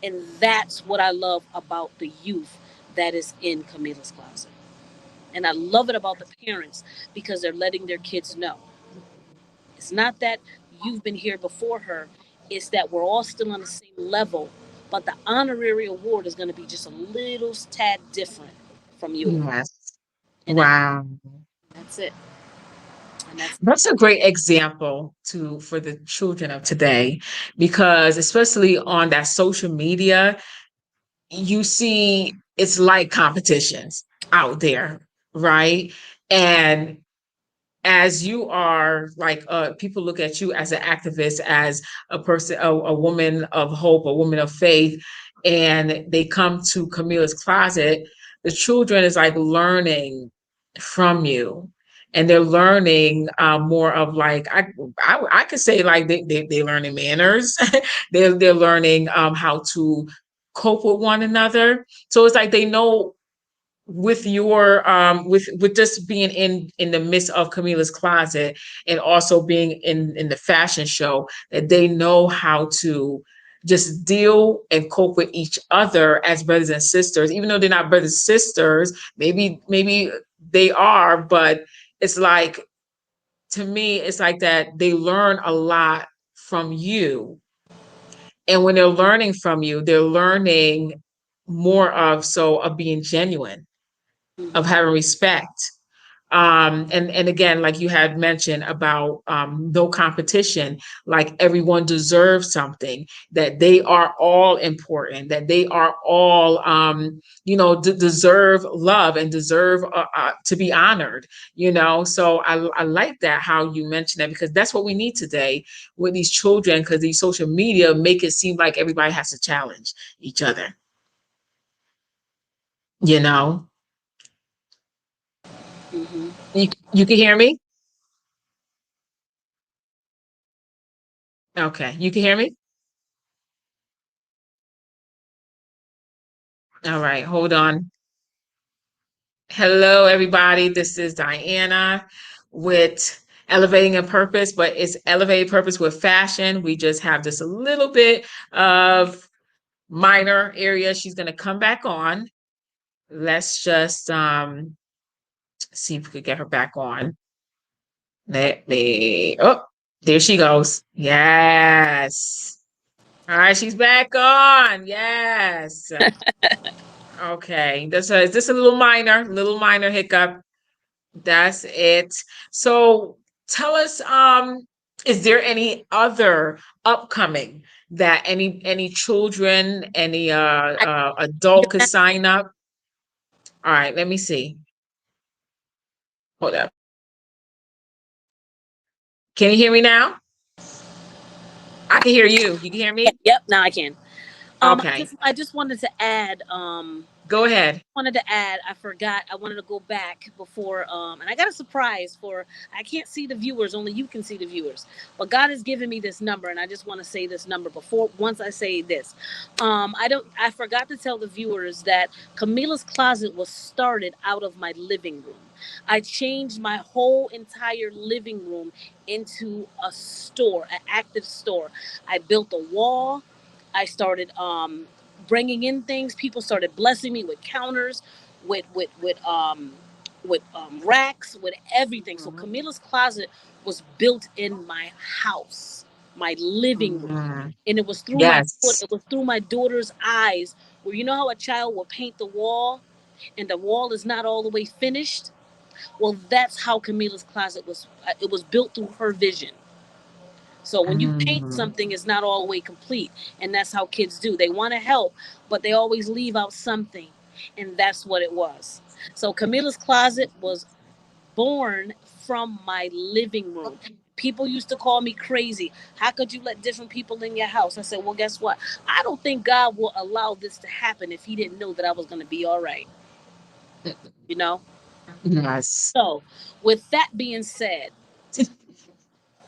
And that's what I love about the youth that is in Camilla's closet. And I love it about the parents because they're letting their kids know. It's not that you've been here before her, it's that we're all still on the same level, but the honorary award is going to be just a little tad different from yours. Yes. And Wow. that's it. And that's That's a great example to for the children of today, because especially on that social media, you see it's like competitions out there, right? And as you are like people look at you as an activist, as a person, a woman of hope, a woman of faith, and they come to Camilla's closet, the children is like learning from you, and they're learning more of like I could say like they learning manners. They're learning how to cope with one another, so it's like they know with your with just being in the midst of Camilla's closet, and also being in the fashion show, that they know how to just deal and cope with each other as brothers and sisters, even though they're not brothers and sisters. Maybe they are, but it's like, to me it's like that they learn a lot from you, and when they're learning from you, they're learning more of being genuine, of mm-hmm. having respect. And again, like you had mentioned about no competition, like everyone deserves something, that they are all important, that they are all, deserve love and deserve to be honored, So I like that, how you mentioned that, because that's what we need today with these children, because these social media make it seem like everybody has to challenge each other, you know? Mm-hmm. You can hear me? Okay, you can hear me? All right, hold on. Hello, everybody. This is Diana with Elevating a Purpose, but it's Elevated Purpose with Fashion. We just have just a little bit of minor area. She's going to come back on. Let's just see if we could get her back on. Oh, there she goes. Yes. All right, she's back on. Yes. Okay. Is this a little minor hiccup? That's it. So tell us, is there any other upcoming that any children, any I, adult could sign up? All right, let me see. Hold up. Can you hear me now? I can hear you. You can hear me? yep, now I can. Okay. I just wanted to add Go ahead. I forgot, I wanted to go back before, and I got a surprise for, I can't see the viewers, only you can see the viewers, but God has given me this number, and I just want to say this number before, once I say this. I forgot to tell the viewers that Camilla's Closet was started out of my living room. I changed my whole entire living room into a store, an active store. I built a wall. I started bringing in things. People started blessing me with counters, with racks, with everything. So Mhm. Camilla's Closet was built in my house, my living room, Mhm. and it was through my foot. Yes. It was through my daughter's eyes. Where, you know how a child will paint the wall, and the wall is not all the way finished. Well, that's how Camilla's Closet was. It was built through her vision. So when you paint Mhm. something, it's not all the way complete, and that's how kids do. They want to help, but they always leave out something, and that's what it was. So Camilla's closet was born from my living room. People used to call me crazy. How could you let different people in your house? I said, well, guess what? I don't think God will allow this to happen if He didn't know that I was going to be all right. You know? Yes. So, with that being said,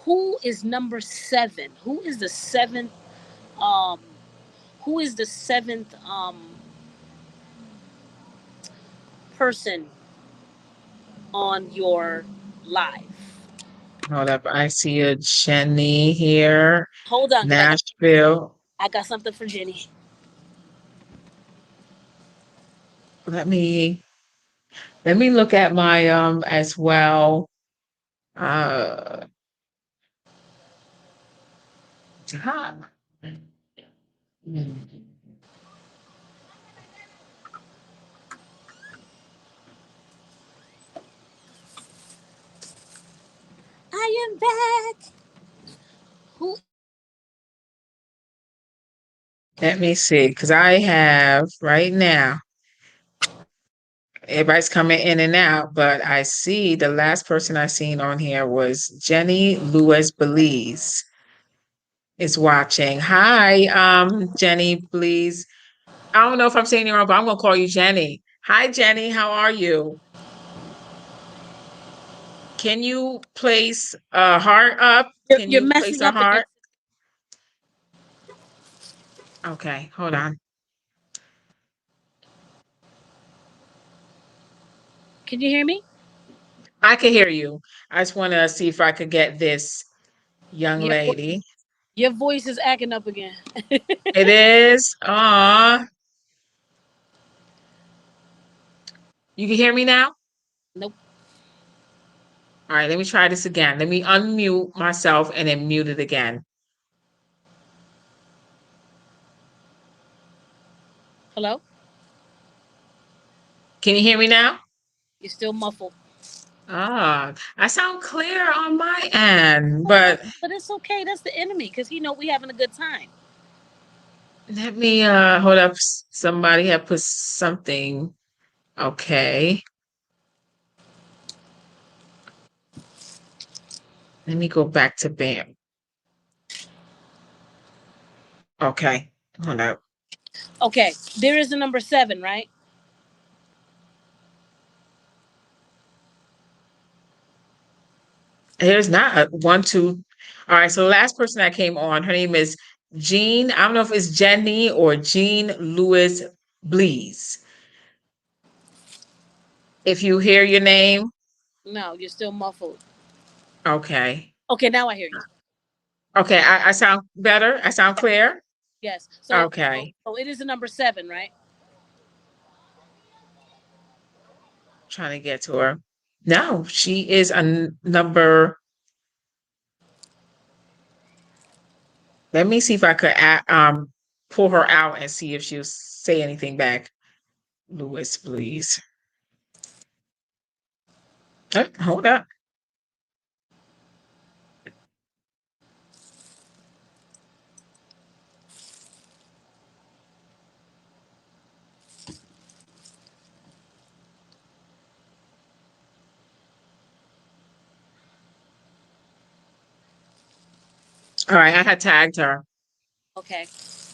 who is number seven? Um, who is the seventh person on your live? Hold up. I see a Jenny here, Hold on, because Nashville. I got something for Jenny. Let me look at my as well. Uh huh. I am back. Who? Let me see, because I have right now, everybody's coming in and out, but I see the last person I seen on here was Jenny Lewis Belize is watching. Hi, Jenny, please. I don't know if I'm saying it wrong, but I'm gonna call you Jenny. Hi, Jenny, how are you? Can you place a heart up? Can You're you place messing a up again. heart? Okay, hold on. Can you hear me? I can hear you. I just want to see if I could get this young Your vo- lady. your voice is acting up again. It is. You can hear me now? Nope. All right, let me try this again. Let me unmute myself and then mute it again. Hello. Can you hear me now? You're still muffled. I sound clear on my end, but But it's okay. That's the enemy because he know we having a good time. let me hold up. Somebody had put something. Okay. Let me go back to Bam. Okay. Hold up. Okay. There is a number seven, right? Here's not a one, two. All right. So the last person that came on, her name is Jean. I don't know if it's Jenny or Jean Lewis Blees. If you hear your name, No, you're still muffled. okay. Okay, now I hear you. Okay. I sound better. I sound clear. Yes. Okay. So it is a number seven, right? Trying to get to her. No, she is a number. Let me see if I could pull her out and see if she'll say anything back. Lewis, please. Hold up. All right, I had tagged her. Okay.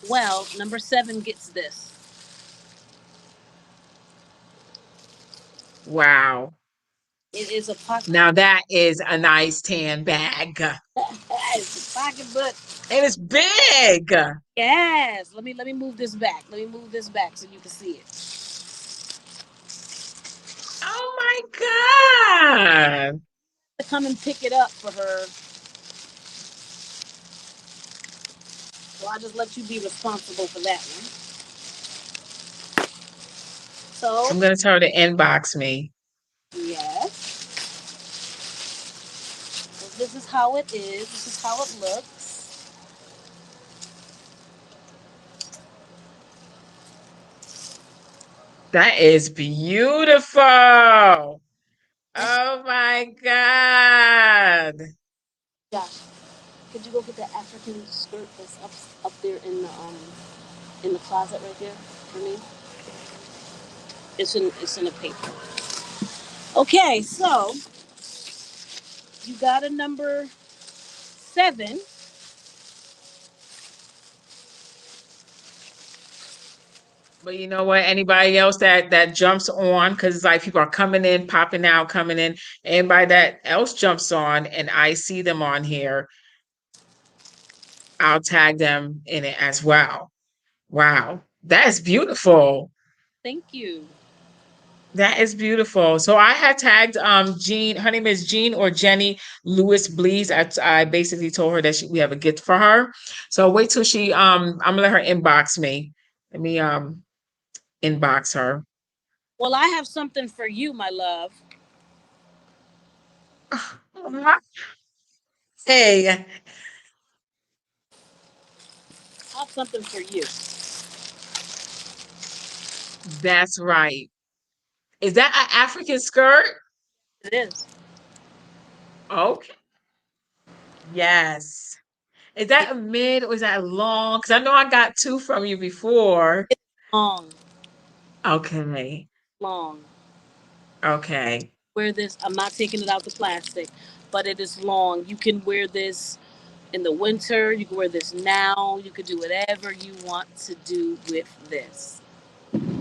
Well, number seven gets this. Wow. It is a pocket. Now that is a nice tan bag. It's a pocketbook. It is big. Yes. Let me move this back. Let me move this back so you can see it. Oh my God. To come and pick it up for her. So I'll just let you be responsible for that one. So I'm going to tell her to inbox me. yes. So this is how it is. This is how it looks. That is beautiful. Oh my God. Gosh. Could you go get that African skirt that's up there in the closet right there for me? It's in a paper. Okay, so you got a number 7. But you know what? Anybody else that jumps on, because it's like people are coming in, popping out, coming in. Anybody that else jumps on, and I see them on here, I'll tag them in it as well. Wow, that's beautiful. Thank you. That is beautiful. So I had tagged Jean. Her name is Jean or Jenny Lewis Blees. I basically told her that we have a gift for her. So wait till she I'm gonna let her inbox me. Let me inbox her. Well, I have something for you, my love. Hey, I have something for you. that's right. Is that an African skirt? It is. Okay. Yes. Is that a mid or is that long? Because I know I got two from you before. It's long, Okay. long. Okay. Wear this. I'm not taking it out the plastic, but it is long. You can wear this in the winter. You can wear this now. You could do whatever you want to do with this.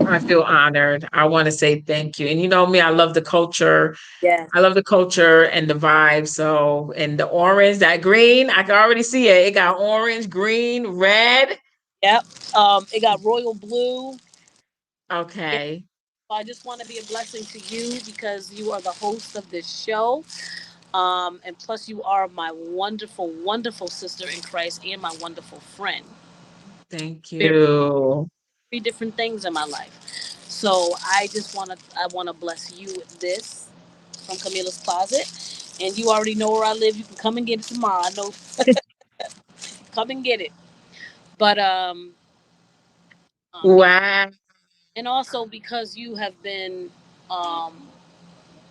I feel honored. I want to say thank you. And you know me, I love the culture. Yes. I love the culture and the vibe. So, and the orange, that green, I can already see it. It got orange, green, red. Yep. It got royal blue. Yeah. Okay. So I just want to be a blessing to you because you are the host of this show. And plus, you are my wonderful, wonderful sister in Christ and my wonderful friend. Thank Very, you. very different things in my life. So I want to bless you with this from Camilla's Closet. And you already know where I live. You can come and get it tomorrow. I know, come and get it. But yeah, Wow. and also because you have been um,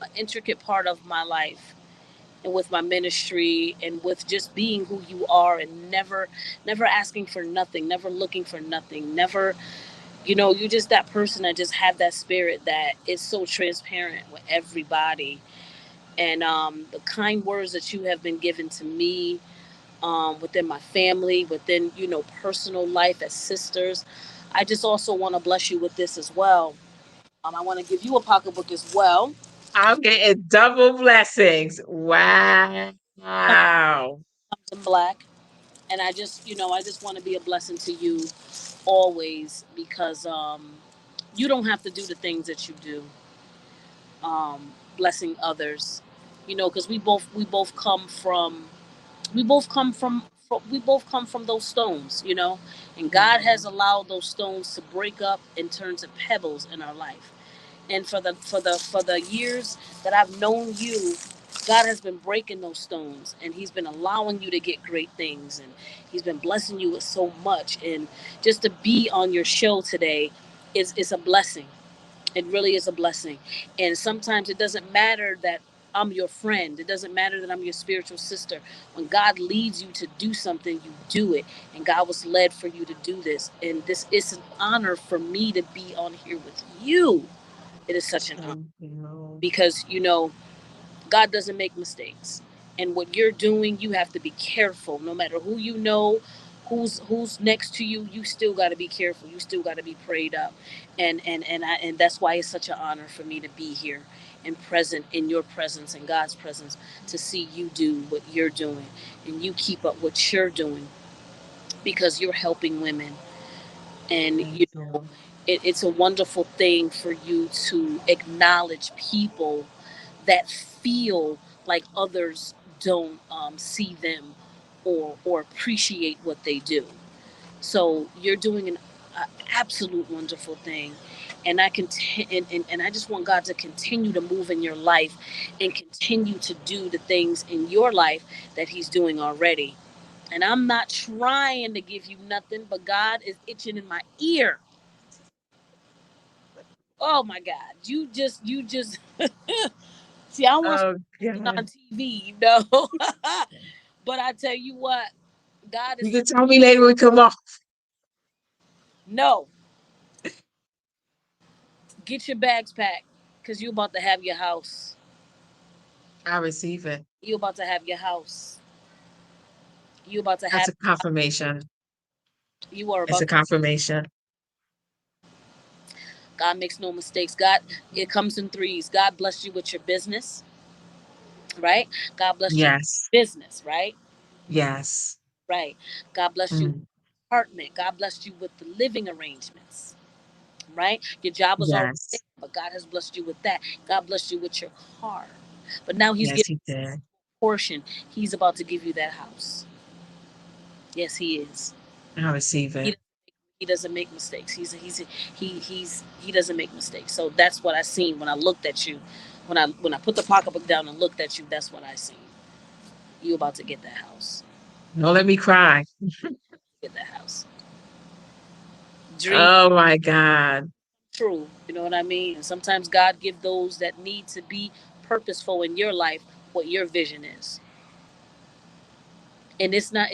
an intricate part of my life and with my ministry and with just being who you are and never asking for nothing, never looking for nothing, never, you're just that person that just have that spirit that is so transparent with everybody. And the kind words that you have been given to me, within my family, within, personal life as sisters. I just also want to bless you with this as well. I want to give you a pocketbook as well. I'm getting double blessings. Wow. Comes in black. And I just want to be a blessing to you always because you don't have to do the things that you do, blessing others, because we both come from we both come from those stones, and God has Mhm. allowed those stones to break up and turn to pebbles in our life. And for the years that I've known you, God has been breaking those stones and he's been allowing you to get great things, and he's been blessing you with so much. And just to be on your show today is a blessing. It really is a blessing. And sometimes it doesn't matter that I'm your friend. It doesn't matter that I'm your spiritual sister. When God leads you to do something, you do it. And God was led for you to do this. And this is an honor for me to be on here with you. It is such an honor Thank you. because, God doesn't make mistakes. And what you're doing, you have to be careful. No matter who you know, who's next to you, you still got to be careful. You still got to be prayed up. And that's why it's such an honor for me to be here and present in your presence and God's presence to see you do what you're doing and you keep up what you're doing because you're helping women. And Thank you. it's a wonderful thing for you to acknowledge people that feel like others don't see them or appreciate what they do. So you're doing an absolute wonderful thing, and I just want God to continue to move in your life and continue to do the things in your life that He's doing already. And I'm not trying to give you nothing, but God is itching in my ear. Oh my God, you just see. I don't want Oh to God. on TV, But I tell you what, God You is can tell me later when we come off. no. Get your bags packed, cause you about to have your house. I receive it. You about to have your house. You about to That's have. a confirmation. You are It's about. a confirmation. God makes no mistakes. God, it comes in threes. God bless you with your business, right? God bless you with Yes. business, right? Yes. Right. God bless you with Mm. apartment. God bless you with the living arrangements, right? Your job was already there, Yes. but God has blessed you with that. God blessed you with your car. But now he's Yes, giving he did. a portion. He's about to give you that house. Yes, he is. I receive He it. he doesn't make mistakes. He doesn't make mistakes. So that's what I seen when I looked at you. When I put the pocketbook down and looked at you, that's what I seen. You about to get that house. Don't let me cry. Get that house. Dream Oh my God. true. You know what I mean? And sometimes God give those that need to be purposeful in your life what your vision is. And it's not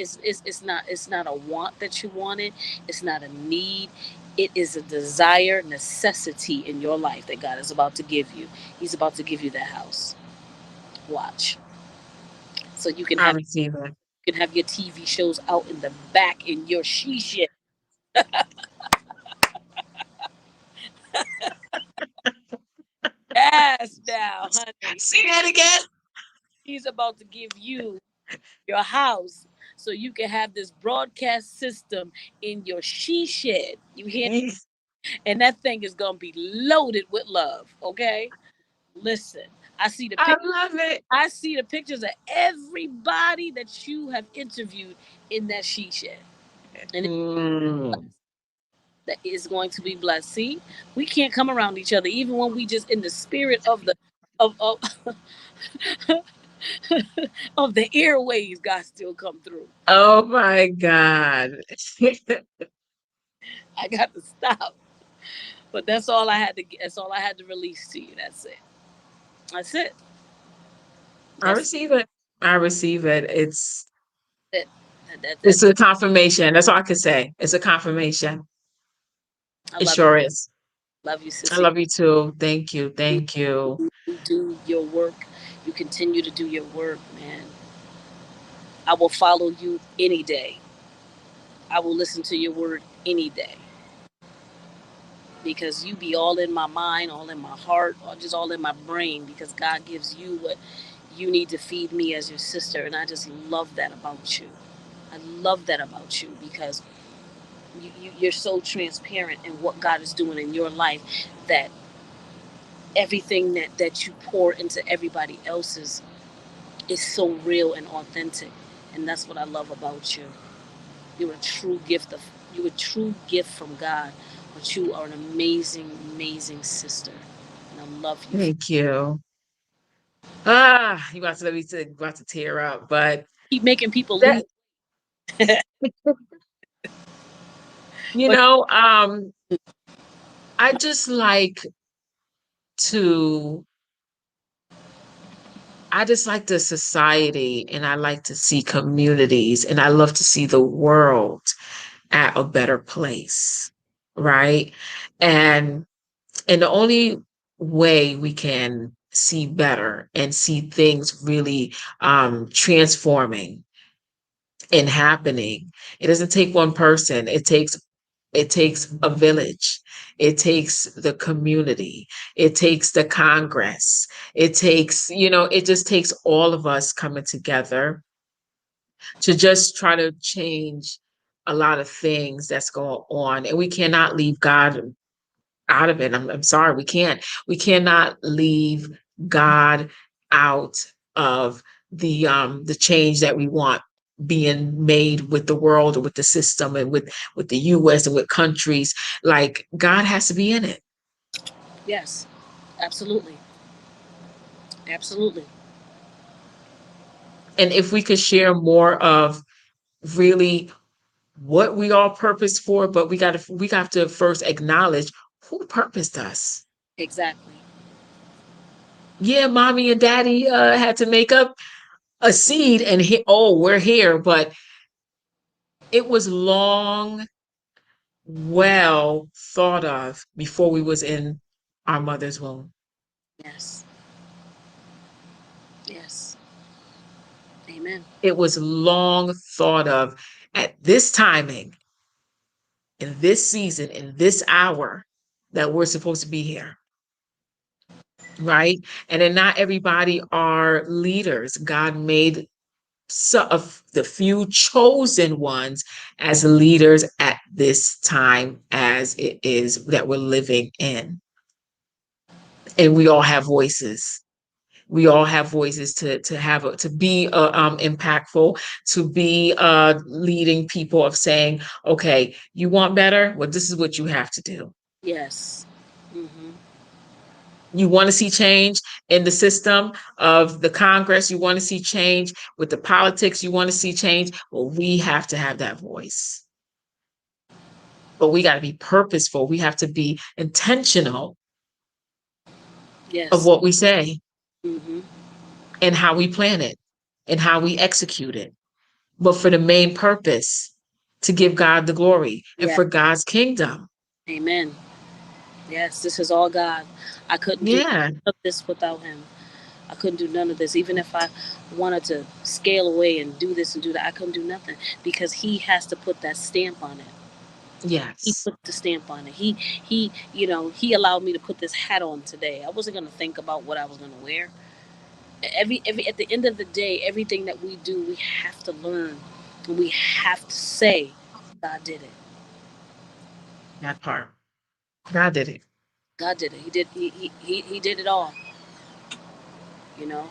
a want that you want it. It's not a need. It is a desire, necessity in your life that God is about to give you. He's about to give you that house. Watch. So I receive it. you can have your TV shows out in the back in your shisha. Yes, now, honey. Say that again. He's about to give you your house so you can have this broadcast system in your she shed. You hear? And that thing is gonna be loaded with love. Okay, listen. I see the I pic. love it. I see the pictures of everybody that you have interviewed in that she shed, and Mm. that is going to be blessed. See, we can't come around each other even when we just in the spirit of the of of the airways. God still come through. Oh my God. I got to stop. But that's all I had to. That's all I had to release to you. That's it. That's it. I That's receive it. I receive it. it. That's It's a confirmation. That's all I can say. It's a confirmation. I It love sure is. love you, I sissy. love you too. Thank you. Thank you. You do your work. You continue to do your work, man. I will follow you any day. I will listen to your word any day because you be all in my mind, all in my heart, or just all in my brain because God gives you what you need to feed me as your sister, and I just love that about you. I love that about you because you're so transparent in what God is doing in your life that everything that you pour into everybody else's is so real and authentic, and that's what I love about you. You're a true gift of you're a true gift from God, but you are an amazing, amazing sister, and I love you. Thank you. Ah, you about to let me about to tear up, but Keep making people lose, that you but know, I just like to I just like the society and I like to see communities and I love to see the world at a better place, right? And and the only way we can see better and see things really transforming and happening, it doesn't take one person. It takes a village. It takes the community. It takes the Congress. It takes, it just takes all of us coming together to just try to change a lot of things that's going on. And we cannot leave God out of it. I'm sorry, we can't. We cannot leave God out of the change that we want being made with the world or with the system and with the US and with countries. Like God has to be in it. yes, absolutely, absolutely, And if we could share more of really what we all purpose for, but we got to first acknowledge who purposed us. exactly. Yeah, mommy and daddy had to make up. a seed and hit, oh, we're here. But it was long, well thought of before we was in our mother's womb. Yes. Yes. Amen. It was long thought of at this timing, in this season, in this hour that we're supposed to be here. Right. And then not everybody are leaders. God made some of the few chosen ones as leaders at this time as it is that we're living in. And we all have voices. We all have voices to have to be impactful, to be leading people of saying, okay, you want better? Well, this is what you have to do. Yes. Mm-hmm. You want to see change in the system of the Congress, you want to see change with the politics, you want to see change. Well, we have to have that voice. But we got to be purposeful. We have to be intentional of Yes. what we say Mm-hmm. and how we plan it and how we execute it. But for the main purpose, to give God the glory and Yeah. for God's kingdom. Amen. Yes, this is all God. I couldn't do Yeah, none of this without Him. I couldn't do none of this. Even if I wanted to scale away and do this and do that, I couldn't do nothing because He has to put that stamp on it. He yes, put the stamp on it. He allowed me to put this hat on today. I wasn't gonna think about what I was gonna wear. Every at the end of the day, everything that we do, we have to learn, and we have to say, God did it. that part. God did it. God did it. He did. He did it all. You know.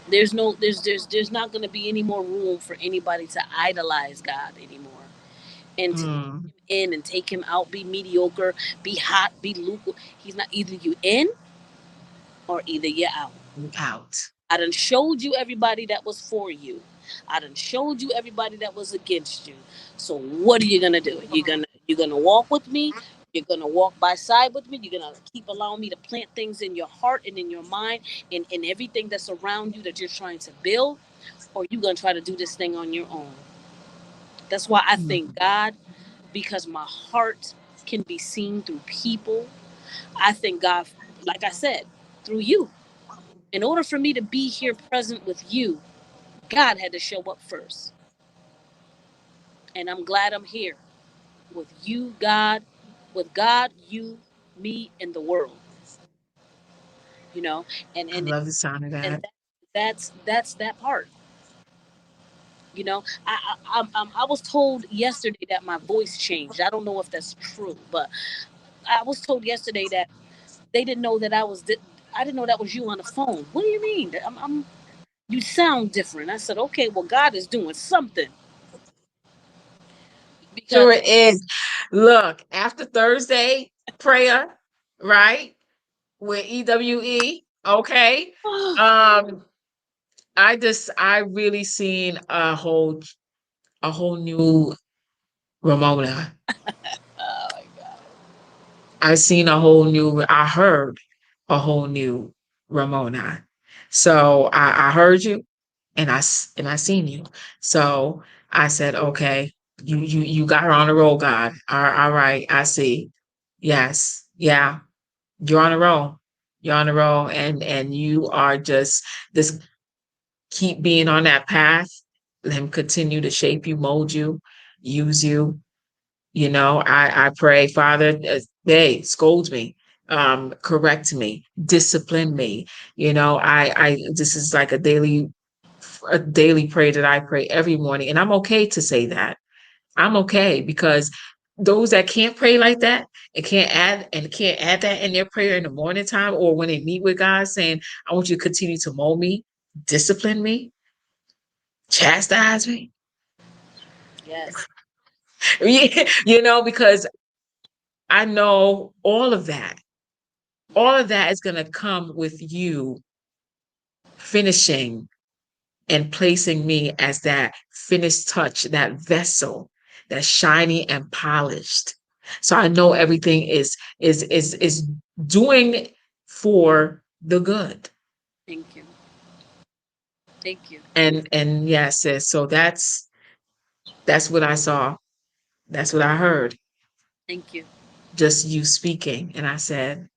There's not going to be any more room for anybody to idolize God anymore and to take Mm, him in and take him out, be mediocre, be hot, be lukewarm. He's not, either you in or either you're out. out. I done showed you everybody that was for you. I done showed you everybody that was against you. So what are you gonna do? You're gonna walk with me. You're gonna walk by side with me. You're gonna keep allowing me to plant things in your heart and in your mind and in everything that's around you that you're trying to build, or you gonna try to do this thing on your own. That's why I thank Mm, God, because my heart can be seen through people. I thank God, like I said, through you. In order for me to be here present with you, God had to show up first. And I'm glad I'm here with you, God, with God, you, me, and the world. You know, and I and love the sound of and that. that's that part. You know, I was told yesterday that my voice changed. I don't know if that's true, but I was told yesterday that they didn't know that I didn't know that was you on the phone. What do you mean? You sound different. I said, okay, well, God is doing something because Sure it is. Look, after Thursday prayer, right? With EWE, okay? Um, I really seen a whole new Ramona. oh my God. I heard a whole new Ramona. So I heard you and I seen you. So I said, okay, you got her on the roll, God. All right, I see. Yes, yeah, you're on a roll. You're on a roll, and you are just keep being on that path. Let him continue to shape you, mold you, use you. You know, I pray, Father, hey, scold me, correct me, discipline me. You know, I this is like a daily prayer that I pray every morning, and I'm okay to say that. I'm okay because those that can't pray like that and can't add that in their prayer in the morning time or when they meet with God, saying, "I want you to continue to mold me, discipline me, chastise me." Yes. You know, because I know all Yeah. of that is going to come with you finishing and placing me as that finished touch, that vessel that's shiny and polished. So I know everything is doing for the good. Thank you. Thank you. And yes, sis. So that's what I saw. That's what I heard. Thank you. Just you speaking. And I said,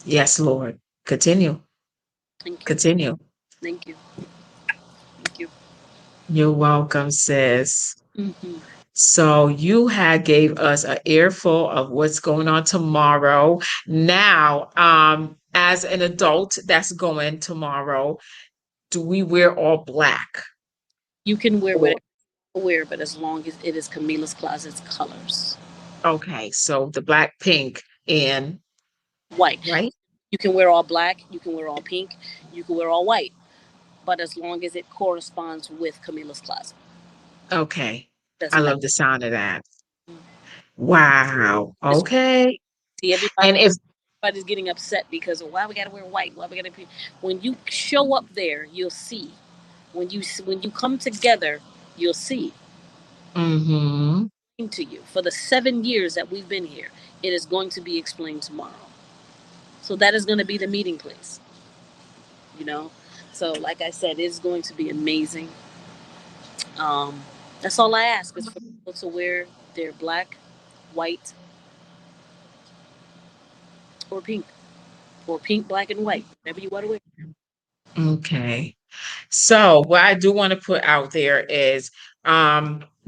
yes, Lord. Continue. Thank you. Continue. Thank you. Thank you. You're welcome, sis. Hmm. So you had gave us an earful of what's going on tomorrow. Now, as an adult that's going tomorrow, do we wear all black? You can wear Or whatever you wear, but as long as it is Camilla's Closet's colors. okay, so the black, pink, and White. right? You can wear all black. You can wear all pink. You can wear all white. But as long as it corresponds with Camilla's Closet, Okay. I doesn't matter. love the sound of that. Wow. Just Okay. see everybody. And if Everybody's getting upset because of why we got to wear white. Why we got to? When you show up there, you'll see. When you come together, you'll see. mhm. To you for the 7 years that we've been here, it is going to be explained tomorrow. So that is going to be the meeting place. You know. So like I said, it's going to be amazing. Um, that's all I ask is for people to wear their black, white, or pink, or pink, black, and white, whatever you want to wear. Okay. So what I do want to put out there is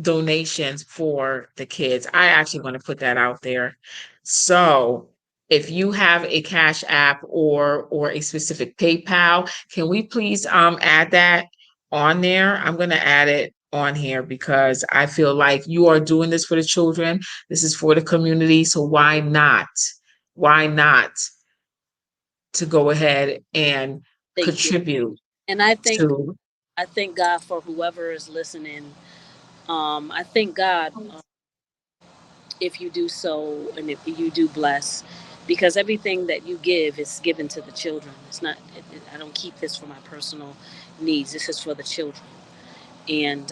donations for the kids. I actually want to put that out there. So if you have a Cash App or a specific PayPal, can we please add that on there? I'm gonna add it on here because I feel like you are doing this for the children. This is for the community. So why not? Why not to go ahead and Thank you. contribute And I think to I thank God for whoever is listening. I thank God if you do so and if you do bless, because everything that you give is given to the children. It's not. I don't keep this for my personal needs. This is for the children. And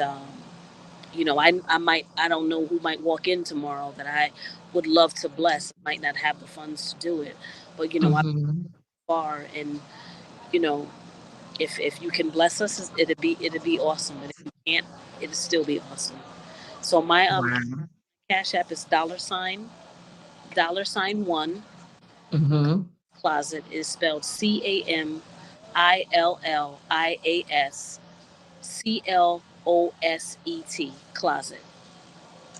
I don't know who might walk in tomorrow that I would love to bless. Might not have the funds to do it, but I'm mhm. far, and you know, if you can bless us, it'd be awesome. And if you can't, it'd still be awesome. So my Wow. cash app is $1. Closet is spelled CamilliasCloset. Closet.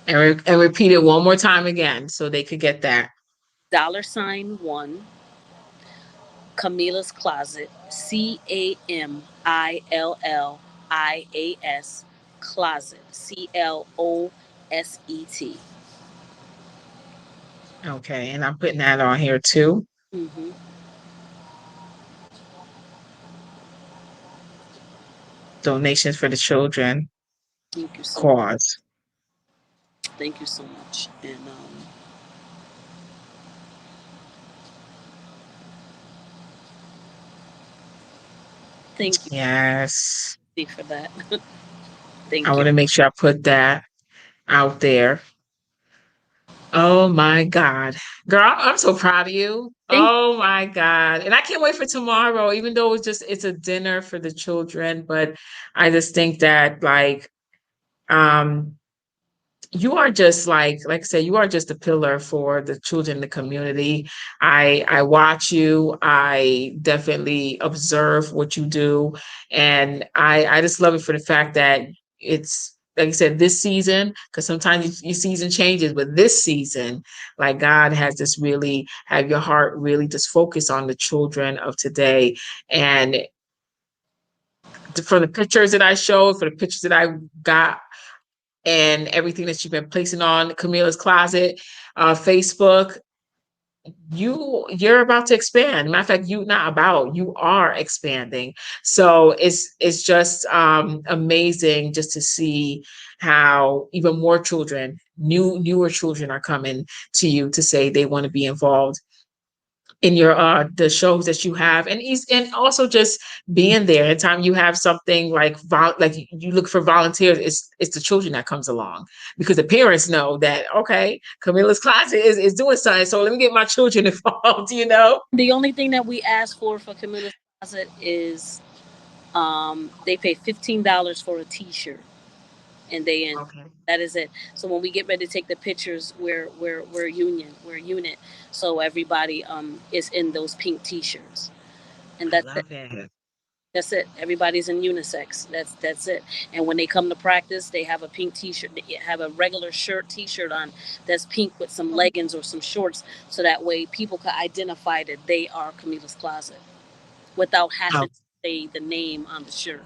And repeat it one more time again so they could get that. $1. Camilla's Closet. Camillias Closet. Closet. Okay. And I'm putting that on here too. Mm-hmm. Donations for the children Thank you so. cause. Thank you so much, and thank Yes. you for that. I Thank you. want to make sure I put that out there. Oh my God. Girl, I'm so proud of you. Thank Oh my God. And I can't wait for tomorrow, even though it's a dinner for the children. But I just think that um you are just like I said, you are just a pillar for the children in the community. I watch you. I definitely observe what you do, and I just love it for the fact that it's like I said this season because sometimes your season changes, but this season, like God has just really have your heart really just focus on the children of today, and for the pictures that I showed, for the pictures that I got and everything that you've been placing on Camilla's Closet, Facebook, you're about to expand. Matter of fact, you are expanding. So it's just amazing just to see how even more children, newer children are coming to you to say they want to be involved in your the shows that you have and also just being there anytime you have something like you look for volunteers it's the children that comes along because the parents know that okay Camilla's Closet is doing something so let me get my children involved. The only thing that we ask for Camilla's Closet is They pay $15 for a T-shirt, and they in. Okay. That is it. So when we get ready to take the pictures, we're a unit. So everybody is in those pink T-shirts, and I that's it. love it. That's it. Everybody's in unisex. That's it. And when they come to practice, they have a pink T-shirt. They have a regular shirt, T-shirt on that's pink with some leggings or some shorts, so that way people can identify that they are Camilla's Closet without Oh, having to say the name on the shirt.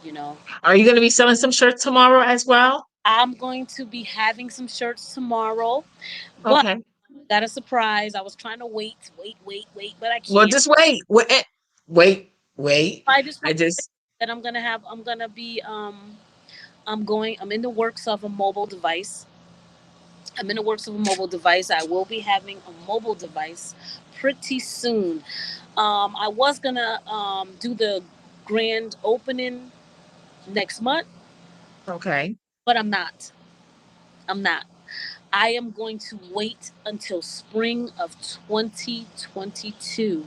You know, are you going to be selling some shirts tomorrow as well? I'm going to be having some shirts tomorrow, but Okay. got a surprise. I was trying to wait, but I Well, can't. just wait. Wait. I just I want just, that I'm gonna be I'm in the works of a mobile device. I'm in the works of a mobile device. I will be having a mobile device pretty soon. I was gonna do the grand opening next month, okay. but I'm not. I'm not. I am going to wait until spring of 2022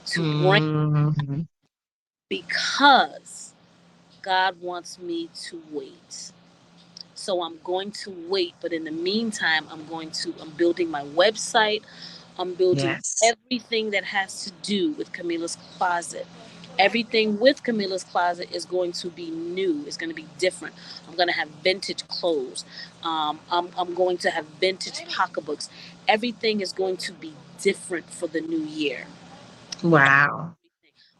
to bring, Mm, because God wants me to wait. So I'm going to wait, but in the meantime, I'm building my website. I'm building yes. everything that has to do with Camilla's Closet. Everything with Camilla's Closet is going to be new. It's going to be different. I'm going to have vintage clothes. I'm going to have vintage pocketbooks. Everything is going to be different for the new year. Wow.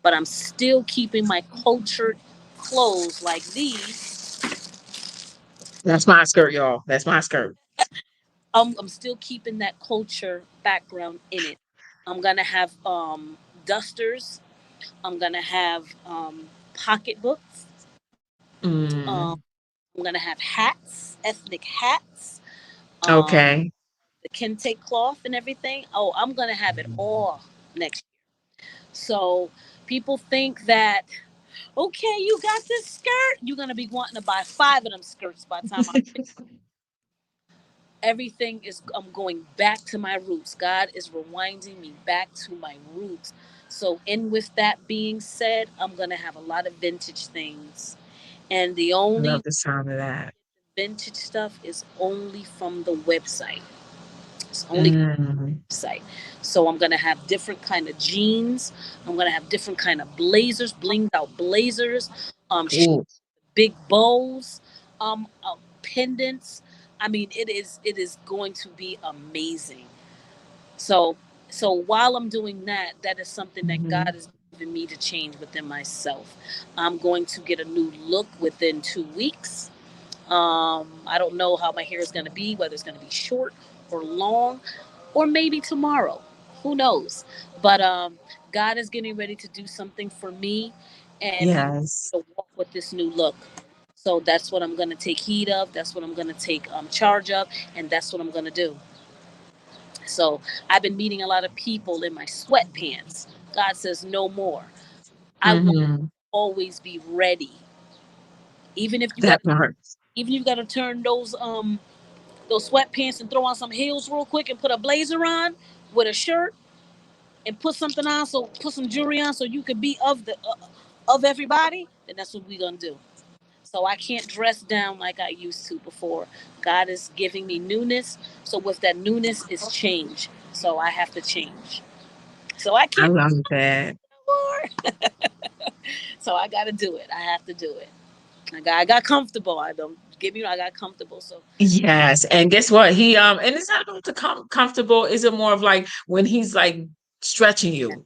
But I'm still keeping my cultured clothes like these. That's my skirt, y'all. That's my skirt. I'm still keeping that culture background in it. I'm gonna have dusters. I'm gonna have pocketbooks. Um, Mm, I'm gonna have hats, ethnic hats, um, okay. the kente cloth and everything. Oh, I'm gonna have it all next year. So people think that, okay, you got this skirt, you're gonna be wanting to buy five of them skirts by the time I everything is I'm going back to my roots. God is rewinding me back to my roots. So in with that being said, I'm gonna have a lot of vintage things. And the I only love the sound of that. vintage stuff is only from the website. It's only from Mm, the website. So I'm gonna have different kind of jeans. I'm gonna have different kind of blazers, blinged out blazers, ooh. big bows, pendants. I mean, it is going to be amazing. So so while I'm doing that, that is something that God Mhm. has given me to change within myself. I'm going to get a new look within 2 weeks. I don't know how my hair is going to be, whether it's going to be short or long, or maybe tomorrow. Who knows? But God is getting ready to do something for me, and He wants Yes. me to walk with this new look. So that's what I'm going to take heed of. That's what I'm going to take charge of, and that's what I'm going to do. So I've been meeting a lot of people in my sweatpants. God says no more. I want to Hmm. always be ready, even if you got That part. even if you got to turn those sweatpants and throw on some heels real quick and put a blazer on with a shirt and put something on, so put some jewelry on so you could be of everybody. Then that's what we're gonna do. So I can't dress down like I used to before. God is giving me newness. So with that newness is change. So I have to change. So I I can't love that. more. So I got to do it. I have to do it. I got comfortable. I don't give me. I got comfortable. So Yes, and guess what? And it's not about the comfortable. Is it more of like when he's like stretching you?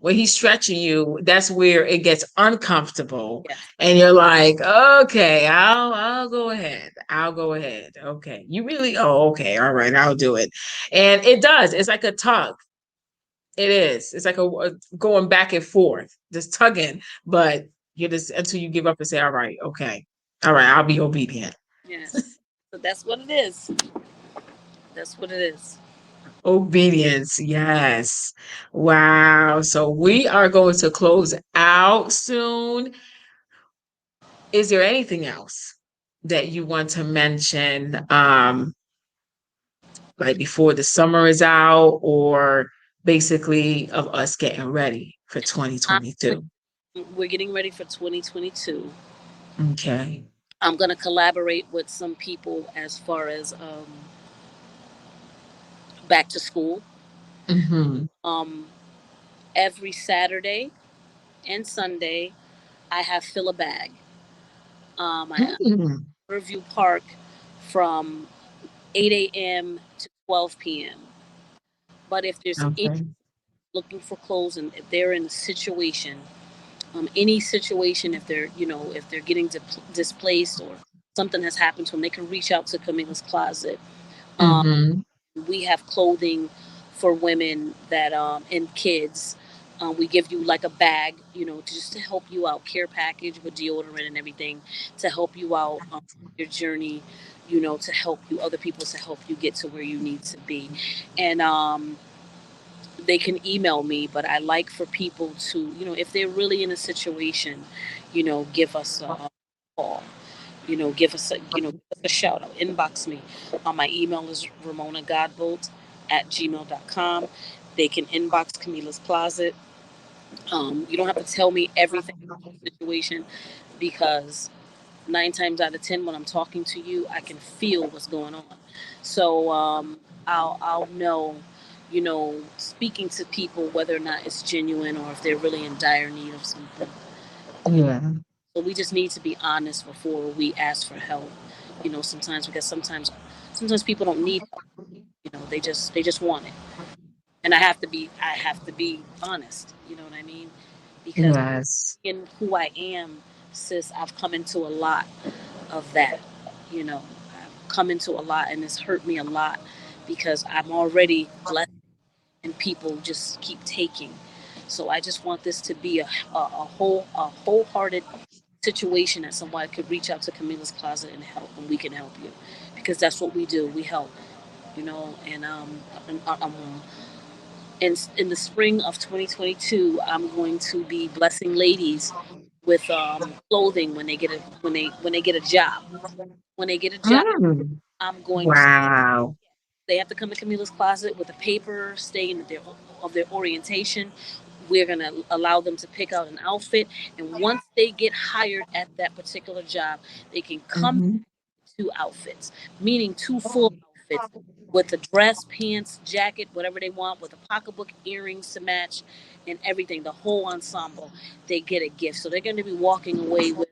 When he's stretching you, that's where it gets uncomfortable, yes, and you're like, okay, I'll go ahead. I'll go ahead. Okay, you really? Oh, okay, all right, I'll do it. And it does. It's like a tug. It is. It's like a going back and forth, just tugging, but you just until you give up and say, all right, okay, all right, I'll be obedient. yes. So that's what it is. That's what it is. Obedience, yes. Wow. So we are going to close out soon. Is there anything else that you want to mention, like before the summer is out, or basically of us getting ready for Honestly, 2022? We're getting ready for 2022. Okay. I'm going to collaborate with some people as far as back to school. Mm-hmm. Um, every Saturday and Sunday, I have fill a bag. I Mm-hmm. Riverview Park from 8 a.m. to 12 p.m. But if there's any Okay. looking for clothes and if they're in a situation, any situation, if they're if they're getting displaced or something has happened to them, they can reach out to Camilla's Closet. Um, Mm-hmm. we have clothing for women that and kids. We give you like a bag, just to help you out, care package with deodorant and everything, to help you out your journey, to help you, other people to help you get to where you need to be. And they can email me, but I like for people to, if they're really in a situation, give us a call. Give us a shout out, inbox me. My email is Ramona Godbolt at gmail.com. They can inbox Camilla's Closet. You don't have to tell me everything situation, because 9 times out of 10 when I'm talking to you, I can feel what's going on. So I'll know, speaking to people, whether or not it's genuine or if they're really in dire need of something. Yeah. So we just need to be honest before we ask for help. Sometimes, because sometimes people don't need help. They just want it, and I have to be honest. You know what I mean? Because Yes. in who I am, sis, I've come into a lot of that. I've come into a lot, and it's hurt me a lot because I'm already blessed, and people just keep taking. So I just want this to be a wholehearted situation that somebody could reach out to Camilla's Closet and help, and we can help you, because that's what we do. We help, and in the spring of 2022, I'm going to be blessing ladies with clothing when they get a job. When they get a job, Mm. I'm going to. Wow. They have to come to Camilla's Closet with a paper stating of their orientation. We're gonna allow them to pick out an outfit, and once they get hired at that particular job, they can come Mm-hmm. 2 outfits, meaning 2 full outfits with the dress, pants, jacket, whatever they want, with a pocketbook, earrings to match, and everything, the whole ensemble. They get a gift. So they're going to be walking away with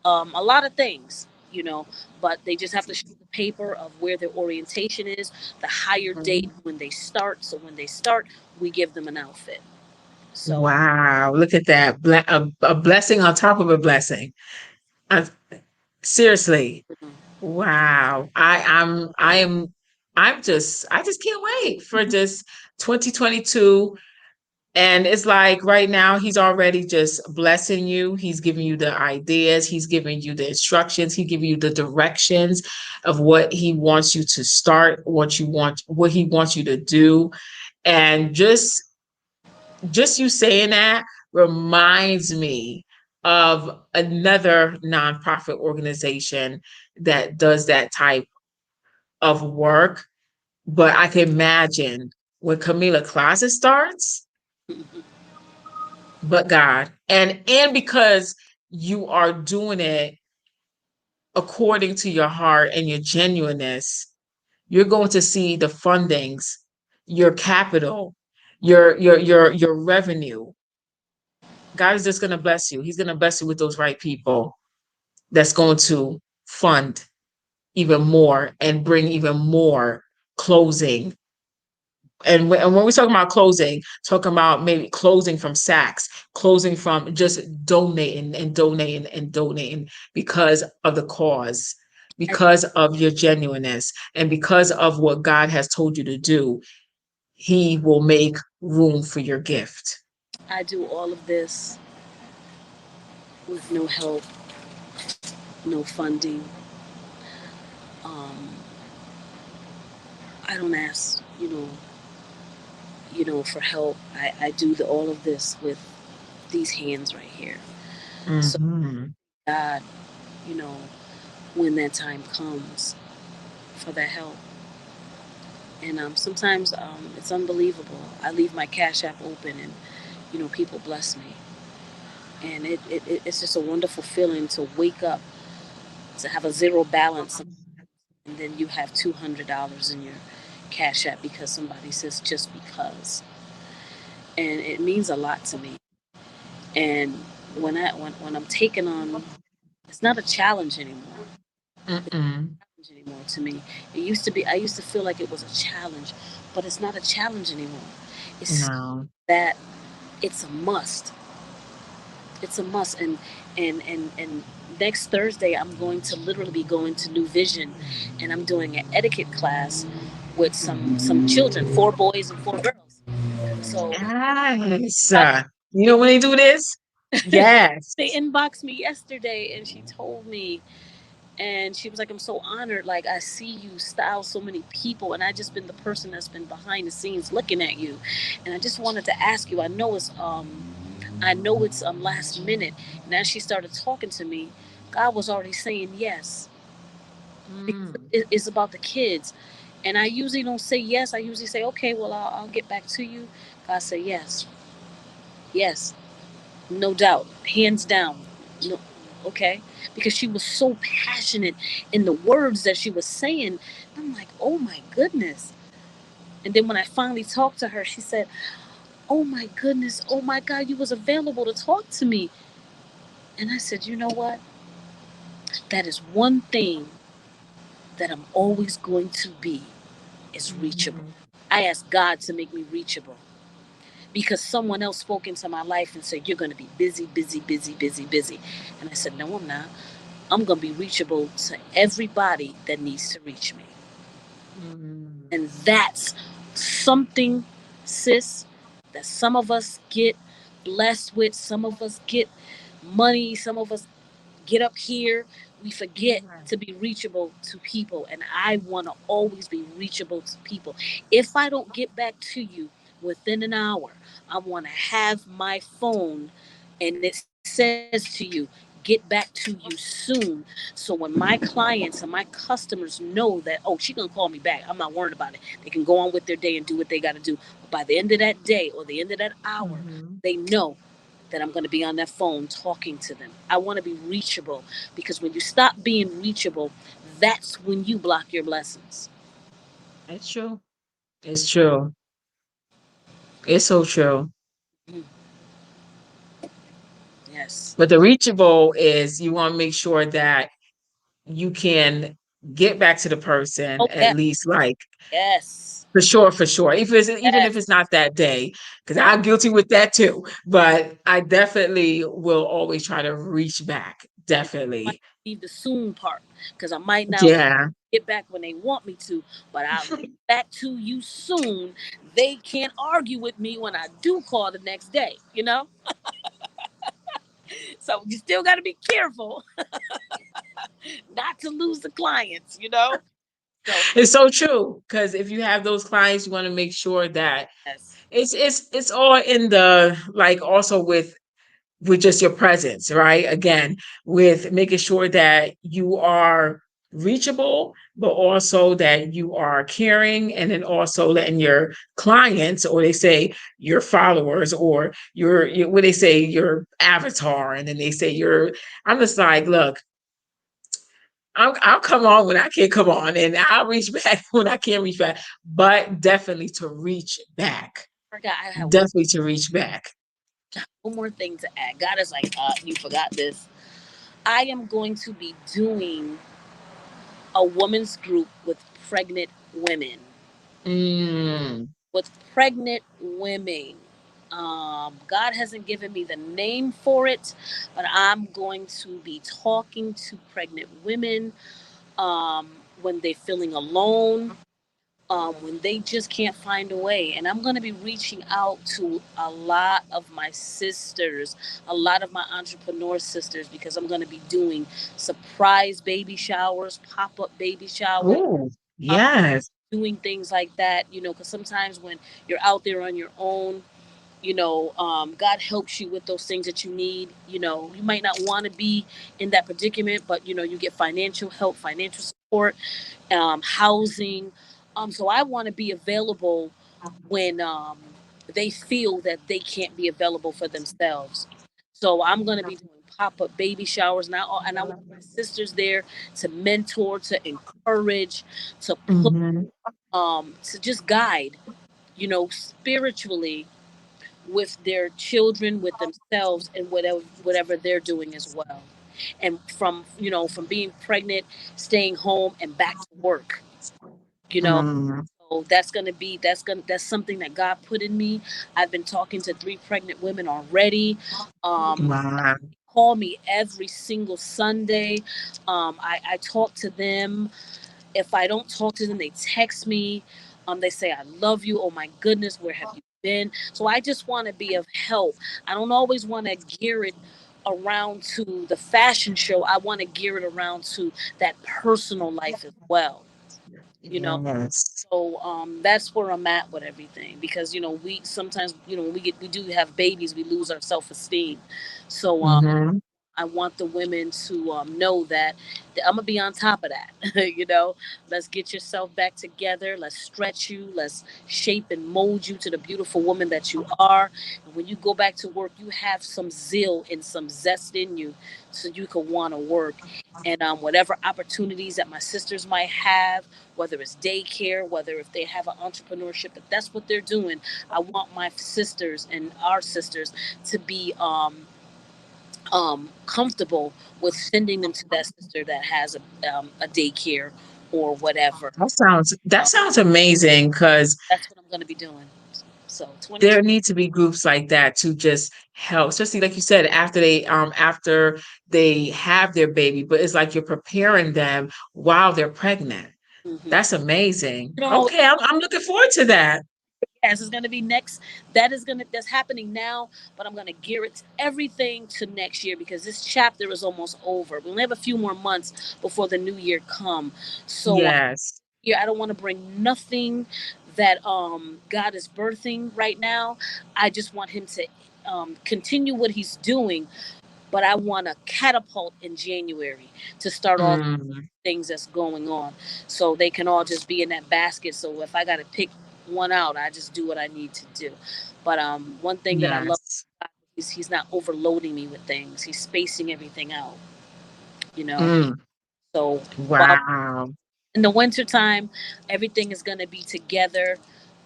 a lot of things, but they just have to show the paper of where their orientation is, the higher date when they start. So when they start, we give them an outfit. So Wow. Look at that. A blessing on top of a blessing. Uh, seriously. Wow. I just can't wait for just 2022. And it's like right now, he's already just blessing you. He's giving you the ideas. He's giving you the instructions. He's giving you the directions of what he wants you to start, what he wants you to do. And just you saying that reminds me of another nonprofit organization that does that type of work. But I can imagine when Camilla Closet starts, but God. And because you are doing it according to your heart and your genuineness, you're going to see the fundings, your capital, your revenue. God is just going to bless you. He's going to bless you with those right people that's going to fund even more and bring even more closing. And when we're talking about closing, talking about maybe closing from Saks, closing from just donating and donating and donating because of the cause, I, because of your genuineness, and because of what God has told you to do, He will make room for your gift. I do all of this with no help, no funding. Um, I don't ask, for help. I do all of this with these hands right here. So Hmm. God, you know, when that time comes for that help. And sometimes it's unbelievable. I leave my Cash App open, and people bless me. and it's just a wonderful feeling to wake up to have a zero balance, and then you have $200 in your cash app because somebody says just because, and it means a lot to me. And when I'm taking on, it's not a challenge anymore. Mm-mm. Challenge anymore to me. It used to be. I used to feel like it was a challenge, but it's not a challenge anymore. It's No. that it's a must. It's a must. And next Thursday, I'm going to literally be going to New Vision, and I'm doing an etiquette class with some children, 4 boys and 4 girls. So Yes. You know when they do this? Yes. they inboxed me yesterday, and she told me, and she was like, I'm so honored, like I see you style so many people, and I just been the person that's been behind the scenes looking at you, and I just wanted to ask you, I know it's last minute. And as she started talking to me, God was already saying yes, because Mm. it's about the kids. And I usually don't say yes. I usually say, okay, well, I'll get back to you. God said yes, yes, no doubt, hands down. No, okay, because she was so passionate in the words that she was saying. I'm like, oh my goodness. And then when I finally talked to her, she said, oh my goodness, oh my God, you was available to talk to me. And I said, you know what? That is one thing that I'm always going to be, is reachable. Mhm. I asked God to make me reachable because someone else spoke into my life and said, you're going to be busy, busy, busy, busy, busy. And I said, no, I'm not. I'm going to be reachable to everybody that needs to reach me. Mhm. And that's something, sis, that some of us get blessed with, some of us get money, some of us get up here, we forget Right. to be reachable to people. And I want to always be reachable to people. If I don't get back to you within an hour, I want to have my phone and it says to you, get back to you soon. So when my clients and my customers know that, oh, she's going to call me back, I'm not worried about it. They can go on with their day and do what they got to do. But by the end of that day or the end of that hour, Mhm. they know that I'm going to be on that phone talking to them. I want to be reachable, because when you stop being reachable, that's when you block your blessings. It's true. It's true. It's so true. Mm, yes. But the reachable is you want to make sure that you can get back to the person Oh, at yes. least like Yes. for sure, for sure. Even if Yes. it's not that day, because Yes. I'm guilty with that too. But I definitely will always try to reach back. Might Definitely. leave the soon part, because I might not Yeah. get back when they want me to, but I'll get back to you soon. They can't argue with me when I do call the next day, you know? So you still got to be careful not to lose the clients, you know? So, It's so true. Because if you have those clients, you want to make sure that yes. it's all in the like also with just your presence, right? Again, with making sure that you are reachable, but also that you are caring, and then also letting your clients, or they say your followers, or your what they say, your avatar, and then they say your. I'm just like, look, I'll come on when I can come on, and I'll reach back when I can reach back, but definitely to reach back, I forgot I had definitely to reach back. one more thing to add. God is like, you forgot this. I am going to be doing a women's group with pregnant women. Mm. With pregnant women. God hasn't given me the name for it, but I'm going to be talking to pregnant women um, when they're feeling alone, when they just can't find a way. And I'm going to be reaching out to a lot of my sisters, a lot of my entrepreneur sisters, because I'm going to be doing surprise baby showers, pop up baby showers, Oh, um, yes. doing things like that, because sometimes when you're out there on your own, God helps you with those things that you need. You might not want to be in that predicament, but you get financial help, financial support, housing. So I want to be available when they feel that they can't be available for themselves. So I'm gonna be doing pop-up baby showers now, and I want my sisters there to mentor, to encourage, to put, Mhm. to just guide, spiritually with their children, with themselves, and whatever they're doing as well. And from being pregnant, staying home, and back to work. You know, Mm. so that's something that God put in me. I've been talking to 3 pregnant women already. Um, Wow. call me every single Sunday. I talk to them. If I don't talk to them, they text me. They say, I love you. Oh my goodness, where have you been? So I just want to be of help. I don't always want to gear it around to the fashion show. I want to gear it around to that personal life as well. You know, Yes. so that's where I'm at with everything, because we sometimes, when we do have babies, we lose our self esteem. So Mhm. I want the women to know that I'm gonna be on top of that. Let's get yourself back together. Let's stretch you. Let's shape and mold you to the beautiful woman that you are. And when you go back to work, you have some zeal and some zest in you, so you can want to work. And whatever opportunities that my sisters might have, whether it's daycare, whether if they have an entrepreneurship, if that's what they're doing, I want my sisters and our sisters to be comfortable with sending them to that sister that has a daycare or whatever. That sounds amazing because That's what I'm going to be doing. So there 2020. need to be groups like that to just help, especially like you said, after they have their baby, but it's like you're preparing them while they're pregnant. Hmm. That's amazing. You know, Okay, I'm looking forward to that. yes, it's going to be next. That's happening now, but I'm going to gear it everything to next year, because this chapter is almost over. We only have a few more months before the new year come. So Yes. I don't want to bring nothing that God is birthing right now. I just want Him to continue what He's doing, but I want to catapult in January to start all the Mm, things that's going on, so they can all just be in that basket. So if I got to pick one out, I just do what I need to do. But one thing that I love yes. is He's not overloading me with things. He's spacing everything out. You know. Mm, So while wow. in the wintertime, everything is going to be together.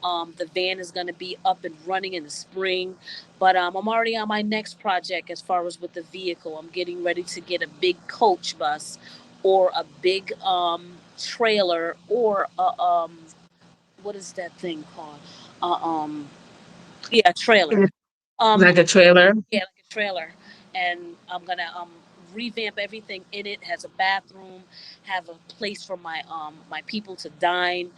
The van is going to be up and running in the spring. But I'm already on my next project as far as with the vehicle. I'm getting ready to get a big coach bus or a big trailer, or what is that thing called? Uh, um, yeah, trailer. Um, Like a trailer? yeah, like a trailer. And I'm gonna revamp everything in it. Has a bathroom, have a place for my people to dine,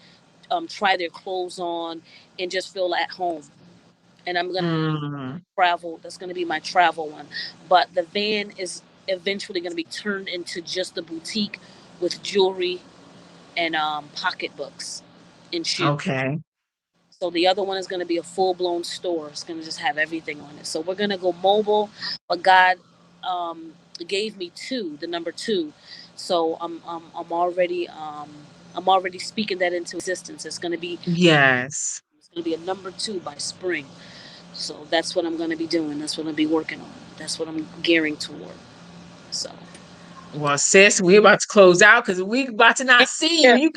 try their clothes on, and just feel at home. And I'm gonna Mm, travel. That's gonna be my travel one. But the van is eventually gonna be turned into just a boutique with jewelry and pocketbooks and shoes. okay. So the other one is going to be a full blown store. It's going to just have everything on it. So we're going to go mobile, but God um, gave me two, the number two. So I'm already speaking that into existence. Yes. It's going to be a number two by spring. So that's what I'm going to be doing. That's what I'm going to be working on. That's what I'm gearing toward. So Well, sis, we're about to close out because we about to not see you.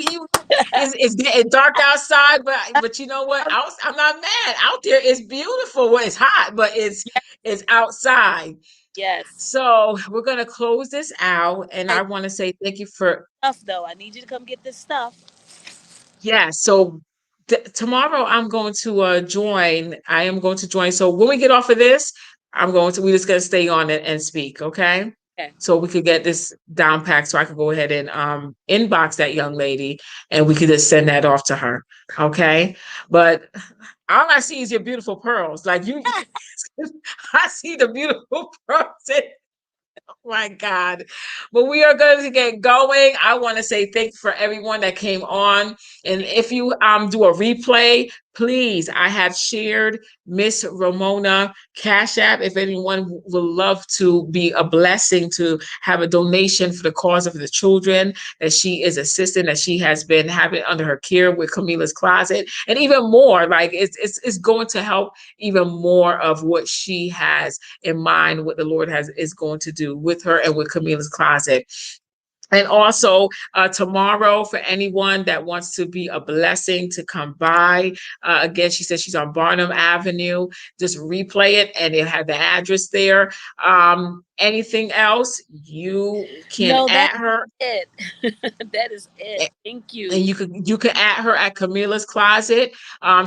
yeah, It's getting dark outside, but you know what? I'm not mad. Out there, it's beautiful. Well, it's hot, but it's outside. yes. So we're gonna close this out, and I I want to say thank you for stuff though. I need you to come get this stuff. yeah. So tomorrow I'm going to join. I am going to join. So when we get off of this, we just gonna stay on it and speak. Okay. Okay. So we could get this down packed so I could go ahead and inbox that young lady and we could just send that off to her. Okay. But all I see is your beautiful pearls. Like you, I see the beautiful pearls. My God. But we are going to get going. I want to say thank you for everyone that came on. And if you do a replay, please, I have shared Miss Ramona Cash App. If anyone would love to be a blessing to have a donation for the cause of the children that she is assisting, that she has been having under her care with Camilla's Closet, and even more, like it's going to help even more of what she has in mind, what the Lord has is going to do with her and with Camilla's Closet. And also tomorrow, for anyone that wants to be a blessing to come by, again, she says she's on Barnum Avenue. Just replay it, and it had the address there. Anything else, you can No, that's add her. it. That is it. Thank And you. you can add her at Camilla's Closet.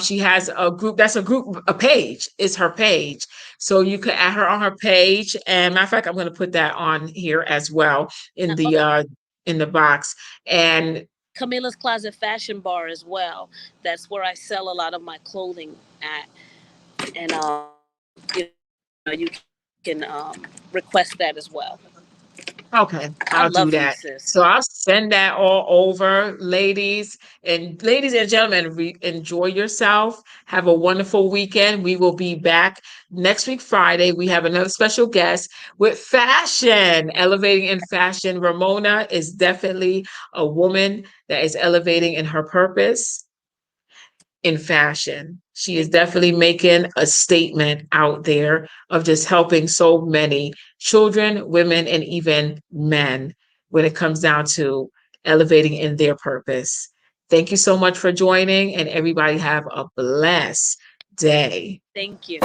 She has a group. That's a page. It's her page, so you can add her on her page. And matter of fact, I'm going to put that on here as well Uh, in the box. And Camilla's Closet Fashion Bar as well. That's where I sell a lot of my clothing at, and you can request that as well. okay, I I'll do love you, that. sis. So I'll send that all over, ladies and gentlemen. Enjoy yourself. Have a wonderful weekend. We will be back next week, Friday. We have another special guest with fashion, elevating in fashion. Ramona is definitely a woman that is elevating in her purpose in fashion. She is definitely making a statement out there of just helping so many children, women, and even men when it comes down to elevating in their purpose. Thank you so much for joining, and everybody have a blessed day. Thank you.